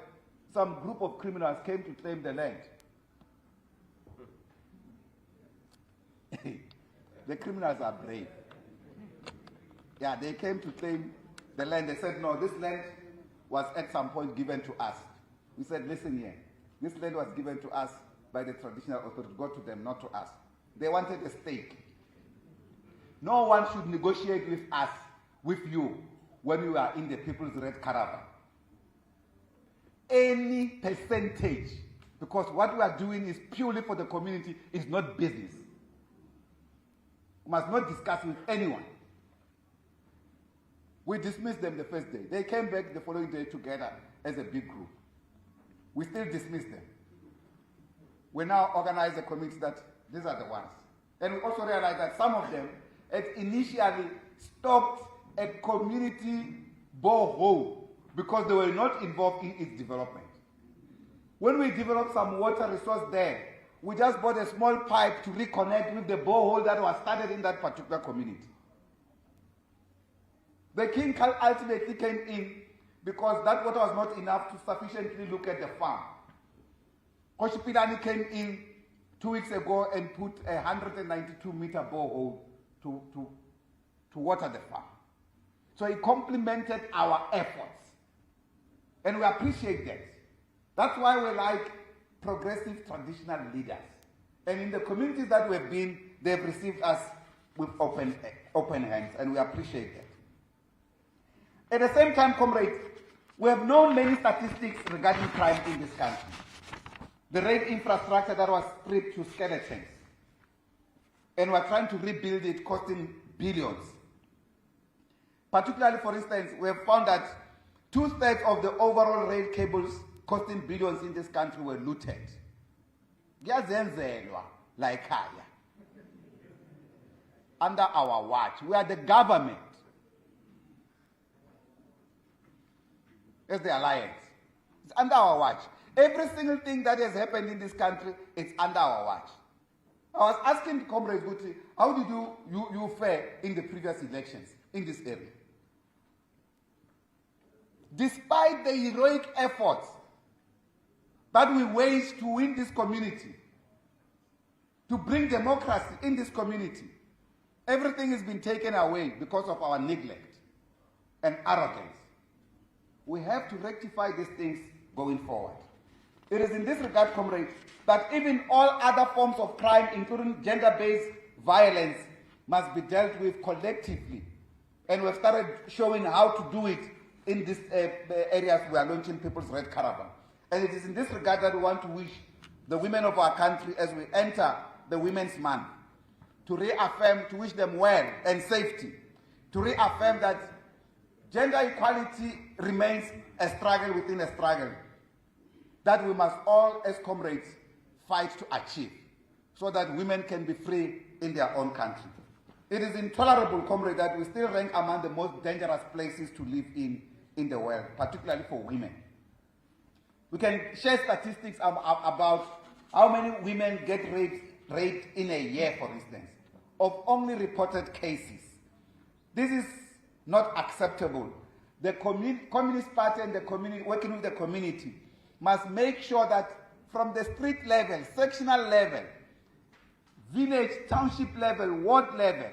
some group of criminals came to claim the land. The criminals are brave. Yeah, they came to claim the land. They said, no, this land was at some point given to us. We said, listen here, this land was given to us by the traditional authority. Go to them, not to us. They wanted a stake. No one should negotiate with us, with you, when you are in the People's Red Caravan. Any percentage, because what we are doing is purely for the community, is not business. We must not discuss with anyone. We dismissed them the first day. They came back the following day together as a big group. We still dismissed them. We now organize a committee that these are the ones. And we also realized that some of them had initially stopped a community borehole because they were not involved in its development. When we developed some water resource there, we just bought a small pipe to reconnect with the borehole that was started in that particular community. The king ultimately came in because that water was not enough to sufficiently look at the farm. Koshipilani came in 2 weeks ago and put a 192-meter borehole to water the farm. So he complemented our efforts. And we appreciate that. That's why we like progressive traditional leaders. And in the communities that we've been, they've received us with open hands, and we appreciate that. At the same time, comrades, we have known many statistics regarding crime in this country. The rail infrastructure that was stripped to skeletons. And we're trying to rebuild it, costing billions. Particularly, for instance, we have found that 2/3 of the overall rail cables costing billions in this country were looted. Like under our watch. We are the government. As the alliance. It's under our watch. Every single thing that has happened in this country, it's under our watch. I was asking Comrade Guti, how did you fare in the previous elections in this area? Despite the heroic efforts that we waged to win this community, to bring democracy in this community, everything has been taken away because of our neglect and arrogance. We have to rectify these things going forward. It is in this regard, comrades, that even all other forms of crime, including gender-based violence, must be dealt with collectively. And we've started showing how to do it in these areas we are launching People's Red Caravan. And it is in this regard that we want to wish the women of our country, as we enter the Women's Month, to reaffirm, to wish them well and safety, to reaffirm that gender equality remains a struggle within a struggle that we must all, as comrades, fight to achieve so that women can be free in their own country. It is intolerable, comrade, that we still rank among the most dangerous places to live in the world, particularly for women. We can share statistics about how many women get raped in a year, for instance, of only reported cases. This is not acceptable. The Communist Party and the community, working with the community, must make sure that from the street level, sectional level, village, township level, ward level,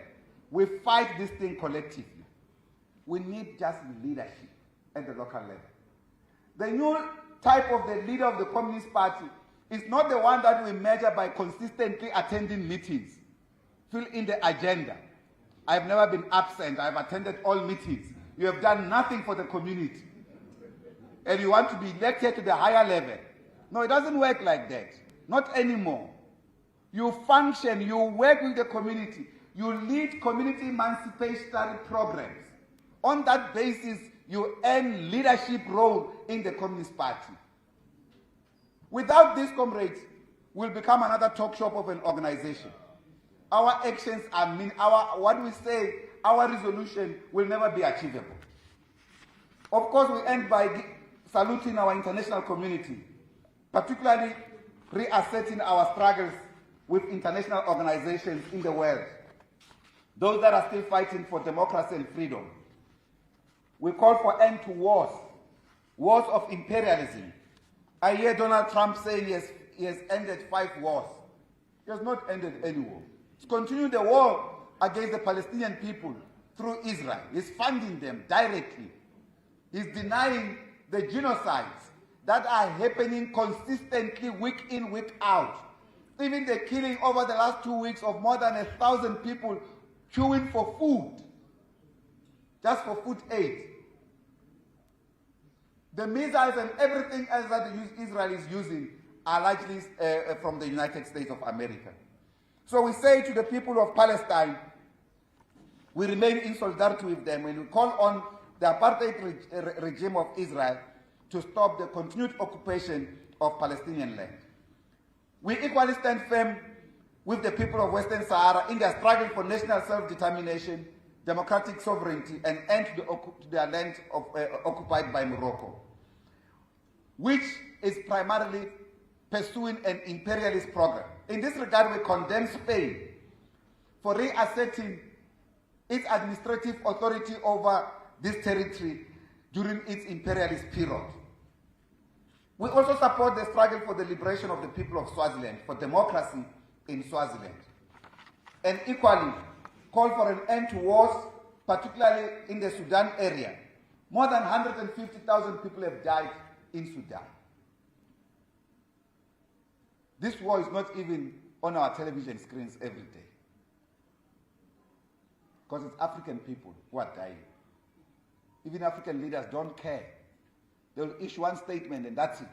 we fight this thing collectively. We need just leadership at the local level. The new type of the leader of the Communist Party is not the one that we measure by consistently attending meetings, fill in the agenda. I've never been absent. I've attended all meetings. You have done nothing for the community. And you want to be elected to the higher level. No, it doesn't work like that. Not anymore. You function, you work with the community. You lead community emancipatory programs. On that basis, you earn leadership role in the Communist Party. Without this, comrades, we'll become another talk shop of an organization. Our actions are what we say, our resolution will never be achievable. Of course, we end by saluting our international community, particularly reasserting our struggles with international organizations in the world, those that are still fighting for democracy and freedom. We call for end to wars, wars of imperialism. I hear Donald Trump saying he has ended 5 wars. He has not ended any war. He's continuing the war against the Palestinian people through Israel. He's funding them directly. He's denying the genocides that are happening consistently week in, week out. Even the killing over the last 2 weeks of more than 1,000 people queuing for food, just for food aid. The missiles and everything else that Israel is using are largely from the United States of America. So we say to the people of Palestine, we remain in solidarity with them and we call on the apartheid regime of Israel to stop the continued occupation of Palestinian land. We equally stand firm with the people of Western Sahara in their struggle for national self-determination, democratic sovereignty, and end to their land occupied by Morocco, which is primarily pursuing an imperialist program. In this regard, we condemn Spain for reasserting its administrative authority over this territory during its imperialist period. We also support the struggle for the liberation of the people of Swaziland, for democracy in Swaziland, and equally call for an end to wars, particularly in the Sudan area. More than 150,000 people have died in Sudan. This war is not even on our television screens every day, because it's African people who are dying. Even African leaders don't care. They'll issue one statement and that's it.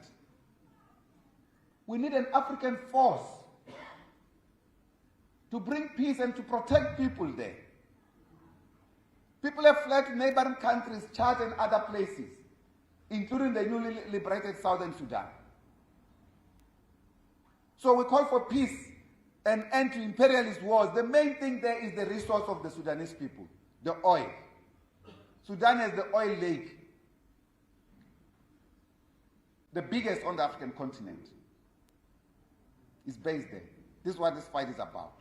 We need an African force to bring peace and to protect people there. People have fled to neighboring countries, Chad and other places, including the newly liberated Southern Sudan. So we call for peace and end to imperialist wars. The main thing there is the resource of the Sudanese people, the oil. Sudan has the oil lake, the biggest on the African continent. It's based there. This is what this fight is about.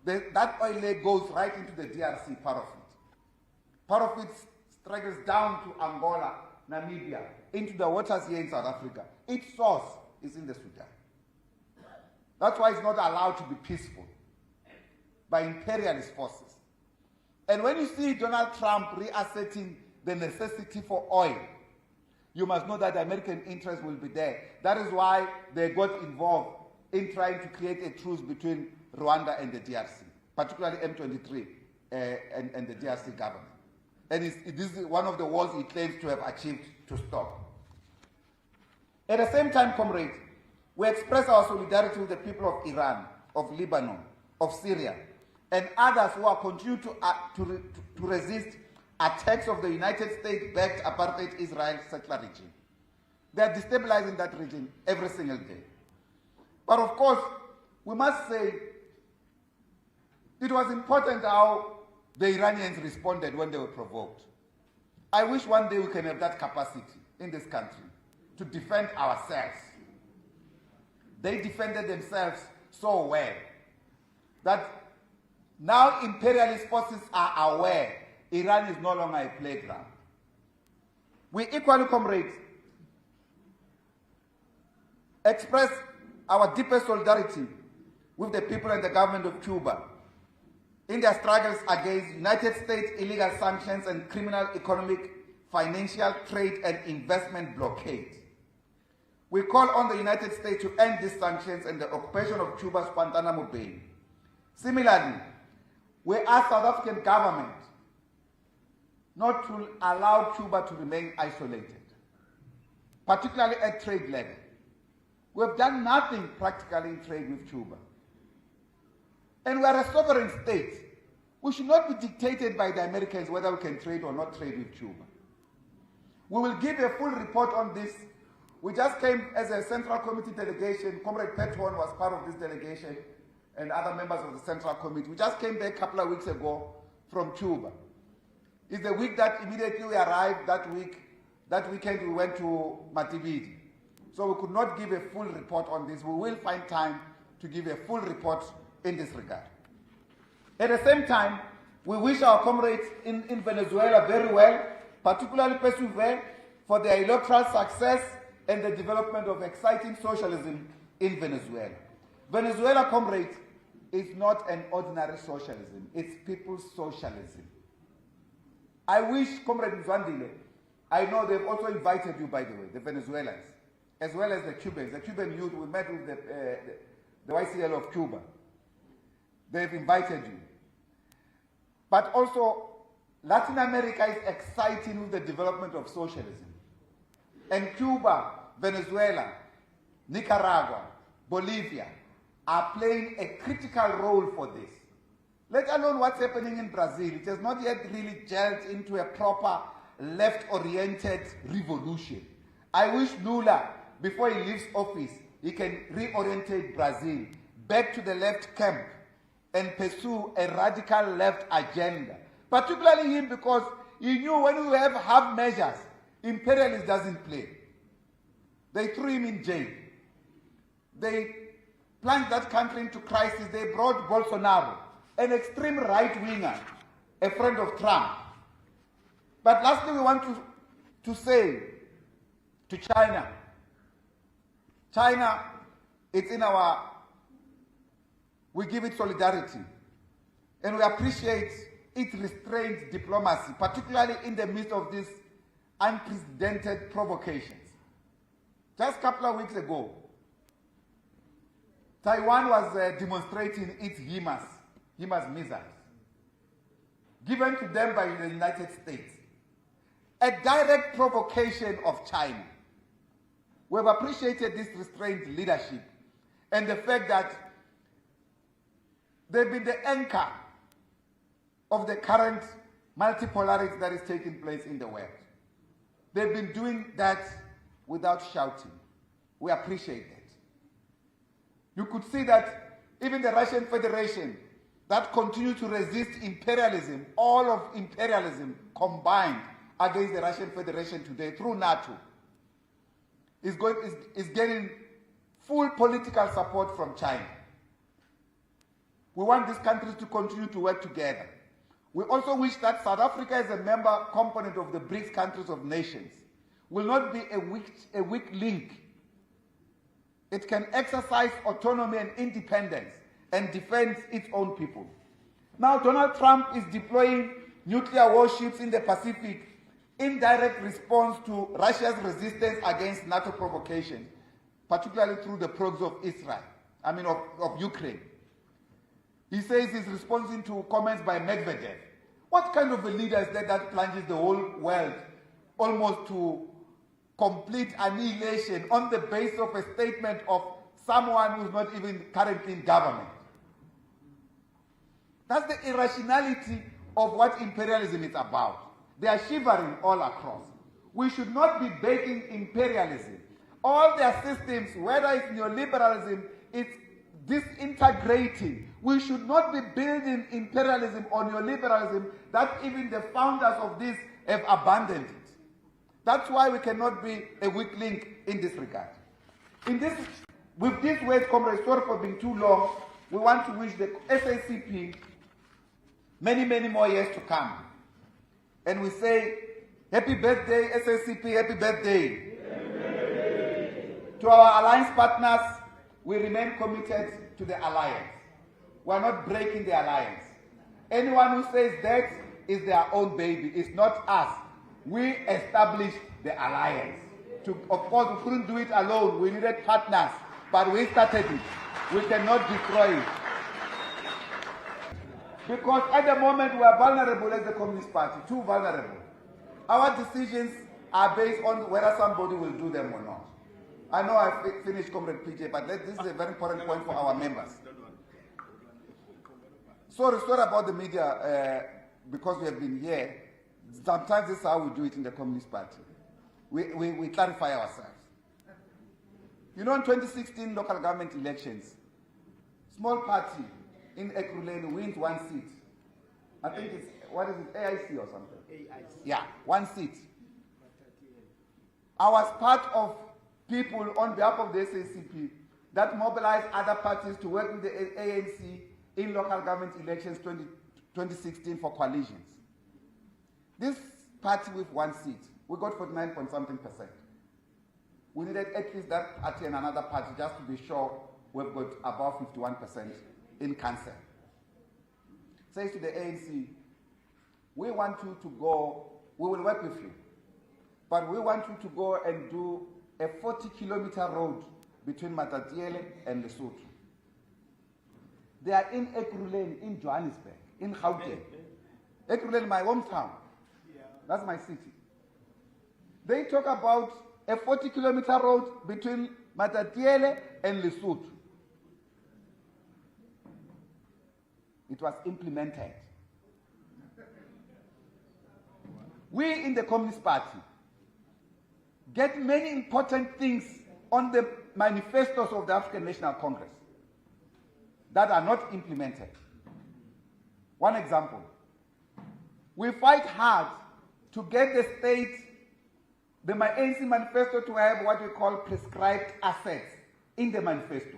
That oil lake goes right into the DRC, part of it. Part of it straggles down to Angola, Namibia, into the waters here in South Africa. Its source is in the Sudan. That's why it's not allowed to be peaceful by imperialist forces. And when you see Donald Trump reasserting the necessity for oil, you must know that the American interest will be there. That is why they got involved in trying to create a truce between Rwanda and the DRC. particularly M23 and the DRC government. And this is one of the wars he claims to have achieved to stop. At the same time, comrades, we express our solidarity with the people of Iran, of Lebanon, of Syria, and others who are continuing to resist attacks of the United States-backed apartheid Israel settler regime. They are destabilizing that region every single day. But of course, we must say it was important how the Iranians responded when they were provoked. I wish one day we can have that capacity in this country to defend ourselves. They defended themselves so well that now imperialist forces are aware Iran is no longer a playground. We equally, comrades, express our deepest solidarity with the people and the government of Cuba in their struggles against United States illegal sanctions and criminal economic, financial, trade, and investment blockade. We call on the United States to end these sanctions and the occupation of Cuba's Guantanamo Bay. Similarly, we ask South African government not to allow Cuba to remain isolated, particularly at trade level. We have done nothing practically in trade with Cuba. And we are a sovereign state. We should not be dictated by the Americans whether we can trade or not trade with Cuba. We will give a full report on this. We just came as a Central Committee delegation. Comrade Petron was part of this delegation and other members of the Central Committee. We just came back a couple of weeks ago from Cuba. It's the week that immediately we arrived that week. That weekend we went to Matibidi. So we could not give a full report on this. We will find time to give a full report in this regard. At the same time, we wish our comrades in Venezuela very well, particularly Pesuvre, for their electoral success and the development of exciting socialism in Venezuela. Venezuela, comrades, is not an ordinary socialism. It's people's socialism. I wish, Comrade Mzwandile, I know they've also invited you, by the way, the Venezuelans, as well as the Cubans. The Cuban youth, we met with the YCL of Cuba. They've invited you. But also, Latin America is exciting with the development of socialism. And Cuba, Venezuela, Nicaragua, Bolivia are playing a critical role for this. Let alone what's happening in Brazil. It has not yet really gelled into a proper left-oriented revolution. I wish Lula, before he leaves office, he can reorientate Brazil back to the left camp and pursue a radical left agenda. Particularly him, because he knew when we have half measures, imperialism doesn't play. They threw him in jail. They plunged that country into crisis. They brought Bolsonaro, an extreme right-winger, a friend of Trump. But lastly, we want to say to China, China, it's in our, we give it solidarity. And we appreciate its restrained diplomacy, particularly in the midst of these unprecedented provocations. Just a couple of weeks ago, Taiwan was demonstrating its HIMARS missiles, given to them by the United States. A direct provocation of China. We have appreciated this restrained leadership and the fact that they've been the anchor of the current multipolarity that is taking place in the world. They've been doing that without shouting. We appreciate that. You could see that even the Russian Federation that continues to resist imperialism, all of imperialism combined against the Russian Federation today through NATO, is getting full political support from China. We want these countries to continue to work together. We also wish that South Africa, as a member component of the BRICS countries of nations, will not be a weak link. It can exercise autonomy and independence and defend its own people. Now, Donald Trump is deploying nuclear warships in the Pacific in direct response to Russia's resistance against NATO provocation, particularly through the progs of Israel, of Ukraine. He says he's responding to comments by Medvedev. What kind of a leader is that plunges the whole world almost to complete annihilation on the basis of a statement of someone who's not even currently in government? That's the irrationality of what imperialism is about. They are shivering all across. We should not be begging imperialism. All their systems, whether it's neoliberalism, it's disintegrating. We should not be building imperialism or neoliberalism that even the founders of this have abandoned it. That's why we cannot be a weak link in this regard. With these words, comrades, sorry for being too long, we want to wish the SACP many, many more years to come. And we say, happy birthday, SACP, happy birthday. To our alliance partners, we remain committed to the alliance. We are not breaking the alliance. Anyone who says that is their own baby. It's not us. We established the alliance. Of course, we couldn't do it alone. We needed partners. But we started it. We cannot destroy it. Because at the moment we are vulnerable as the Communist Party, too vulnerable. Our decisions are based on whether somebody will do them or not. I know I finished, Comrade PJ, but this is a very important point for our members. Sorry about the media, because we have been here. Sometimes this is how we do it in the Communist Party. We clarify ourselves. You know, in 2016 local government elections, small party in Ekurhuleni wins 1 seat. I think it's, what is it, AIC or something? AIC. Yeah, 1 seat. I was part of people on behalf of the SACP that mobilized other parties to work with the ANC in local government elections 2016 for coalitions. This party with 1 seat, we got 49-point-something%. We needed at least that party and another party just to be sure we've got above 51% in council. Says to the ANC, we want you to go, we will work with you, but we want you to go and do a 40-kilometer road between Matatiele and Lesotho. They are in Ekurhuleni, in Johannesburg, in Gauteng. Ekurhuleni, my hometown. That's my city. They talk about a 40-kilometer road between Matatiele and Lesotho. It was implemented. We in the Communist Party get many important things on the manifestos of the African National Congress that are not implemented. One example, we fight hard to get the state, the ANC manifesto, to have what we call prescribed assets in the manifesto.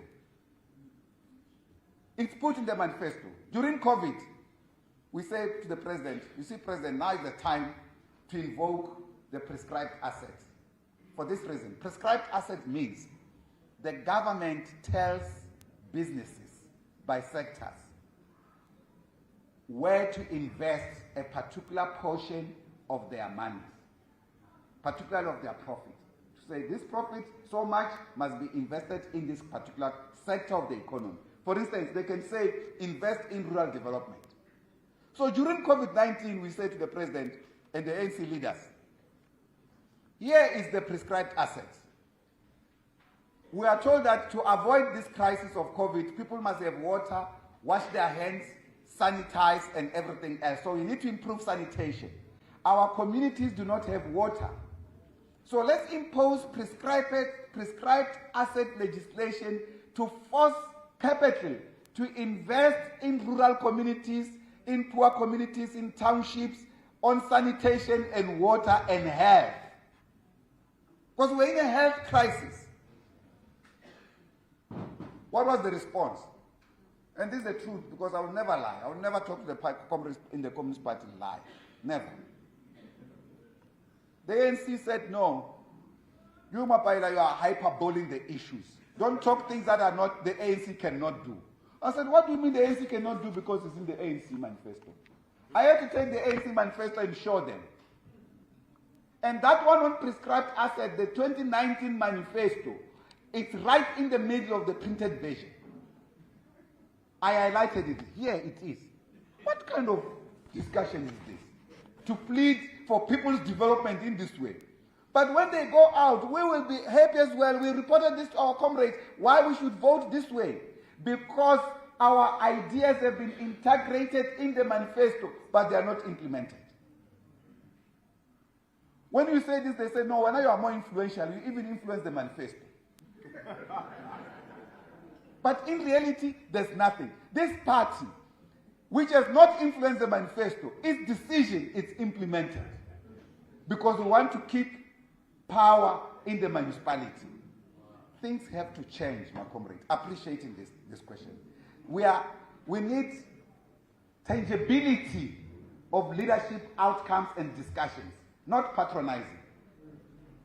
It's put in the manifesto. During COVID, we said to the president, you see, President, now is the time to invoke the prescribed assets. For this reason, prescribed asset means the government tells businesses by sectors where to invest a particular portion of their money, particularly of their profit. To say this profit, so much must be invested in this particular sector of the economy. For instance, they can say, invest in rural development. So during COVID-19, we said to the president and the ANC leaders, here is the prescribed assets. We are told that to avoid this crisis of COVID, people must have water, wash their hands, sanitize, and everything else. So we need to improve sanitation. Our communities do not have water. So let's impose prescribed asset legislation to force capital to invest in rural communities, in poor communities, in townships, on sanitation and water and health. Because we're in a health crisis. What was the response? And this is the truth, because I will never lie. I will never talk to the communists in the Communist Party lie. Never. The ANC said, no, you, Mapaila, you are hyperboling the issues. Don't talk things that are not, the ANC cannot do. I said, what do you mean the ANC cannot do because it's in the ANC manifesto? I had to take the ANC manifesto and show them. And that one on prescribed asset, the 2019 manifesto, it's right in the middle of the printed version. I highlighted it. Here it is. What kind of discussion is this? To plead for people's development in this way. But when they go out, we will be happy as well. We reported this to our comrades, why we should vote this way. Because our ideas have been integrated in the manifesto, but they are not implemented. When you say this, they say, no, when you are more influential, you even influence the manifesto. But in reality, there's nothing. This party, which has not influenced the manifesto, its decision is implemented. Because we want to keep power in the municipality. Things have to change, my comrade. Appreciating this question. We need tangibility of leadership outcomes and discussions, not patronizing.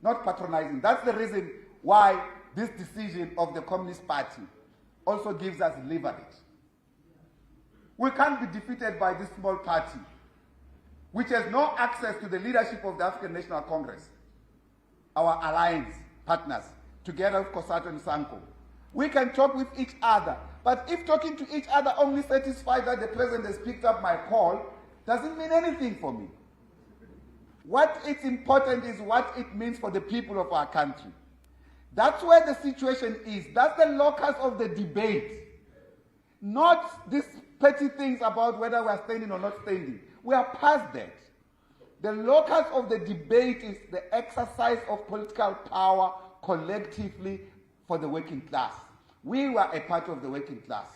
Not patronizing. That's the reason why this decision of the Communist Party also gives us leverage. We can't be defeated by this small party, which has no access to the leadership of the African National Congress, our alliance partners, together with COSATU and SANCO. We can talk with each other, but if talking to each other only satisfies that the president has picked up my call, doesn't mean anything for me. What is important is what it means for the people of our country. That's where the situation is. That's the locus of the debate. Not these petty things about whether we are standing or not standing. We are past that. The locus of the debate is the exercise of political power collectively for the working class. We were a part of the working class.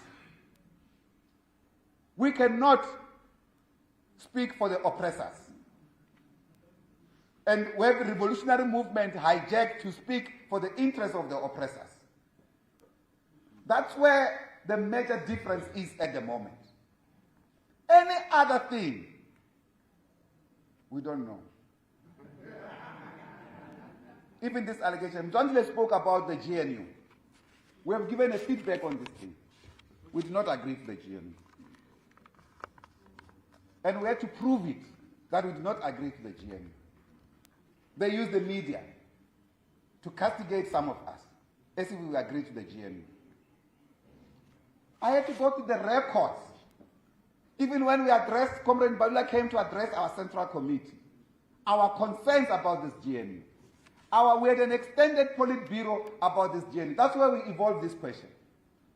We cannot speak for the oppressors. And we have a revolutionary movement hijacked to speak for the interests of the oppressors. That's where the major difference is at the moment. Any other thing, we don't know. Even this allegation, John spoke about the GNU. We have given a feedback on this thing. We did not agree to the GNU. And we had to prove it, that we did not agree to the GNU. They used the media to castigate some of us, as if we agreed to the GNU. I had to go to the records. Even when we addressed, Comrade Mapaila came to address our Central Committee, our concerns about this GNU. We had an extended Politburo about this GNU. That's where we evolved this question.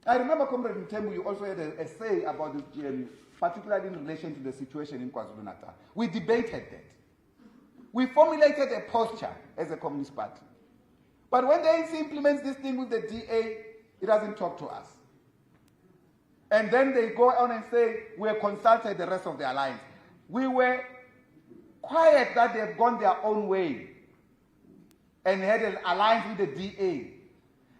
I remember, Comrade Mtembu, you also had a say about this GNU, particularly in relation to the situation in KwaZulu-Natal. We debated that. We formulated a posture as a Communist Party. But when the ANC implements this thing with the DA, it doesn't talk to us. And then they go on and say, we have consulted the rest of the alliance. We were quiet that they have gone their own way and had an alliance with the DA.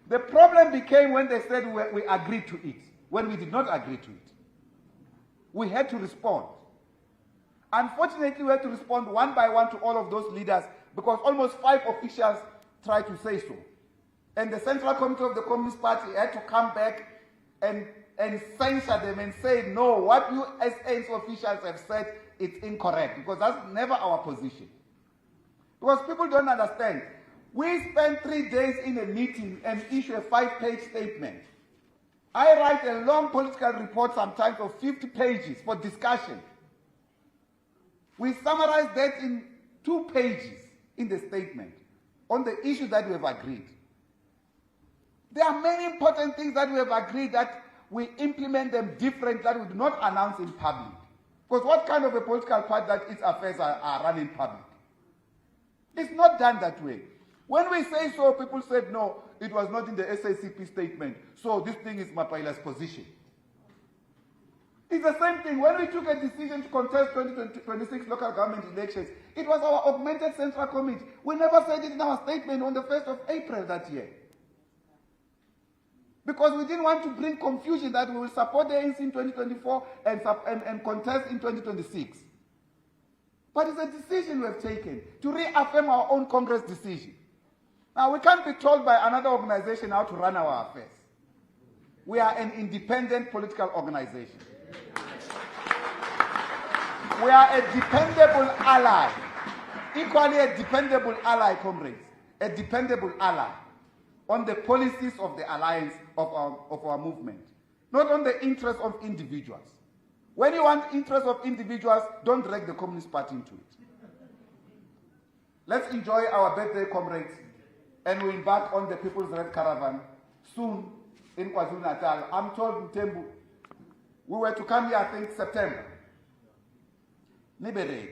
The problem became when they said we agreed to it, when we did not agree to it. We had to respond. Unfortunately, we had to respond one by one to all of those leaders because almost 5 officials tried to say so. And the Central Committee of the Communist Party had to come back and censure them and say, no, what you as ANC officials have said, it's incorrect, because that's never our position. Because people don't understand. We spend 3 days in a meeting and issue a 5-page statement. I write a long political report, sometimes of 50 pages for discussion. We summarize that in 2 pages in the statement on the issue that we have agreed. There are many important things that we have agreed that we implement them different, that we do not announce in public. Because what kind of a political party that its affairs are run in public? It's not done that way. When we say so, people said, no, it was not in the SACP statement, so this thing is Mapaila's position. It's the same thing. When we took a decision to contest 2026 local government elections, it was our augmented Central Committee. We never said it in our statement on the 1st of April that year. Because we didn't want to bring confusion that we will support the ANC in 2024 and contest in 2026. But it's a decision we have taken to reaffirm our own Congress decision. Now, we can't be told by another organization how to run our affairs. We are an independent political organization. We are a dependable ally, equally a dependable ally, comrades, a dependable ally on the policies of the alliance of our movement. not on the interests of individuals. When you want interests of individuals, don't drag the Communist Party into it. Let's enjoy our birthday, comrades, and we embark on the People's Red Caravan soon in KwaZulu-Natal. I'm told, Mtembu, we were to come here, I think, September. Nibe.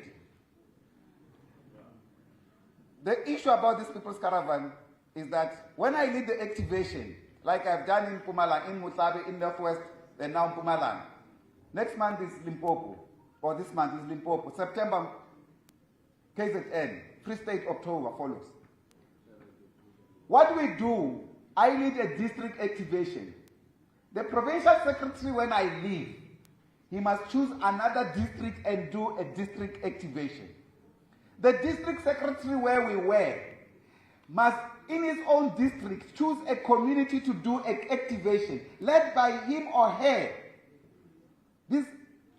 The issue about this People's Caravan is that when I lead the activation, like I've done in Mpumalanga, in Mutlabe, in Northwest, and now Mpumalanga, next month is Limpopo, or this month is Limpopo. September, KZN, Free State, October follows. What we do, I lead a district activation. The provincial secretary, when I leave, he must choose another district and do a district activation. The district secretary where we were must, in his own district, choose a community to do an activation, led by him or her.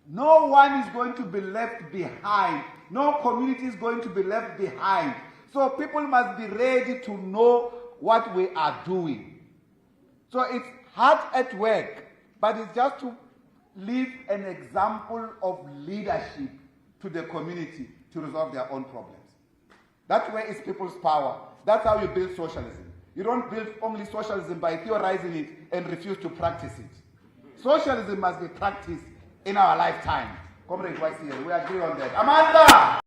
No one is going to be left behind. No community is going to be left behind. So people must be ready to know what we are doing. So it's hard at work, but it's just to leave an example of leadership to the community to resolve their own problems. That way is people's power. That's how you build socialism. You don't build only socialism by theorizing it and refuse to practice it. Socialism must be practiced in our lifetime. Comrade YCL, we agree on that. Amanda!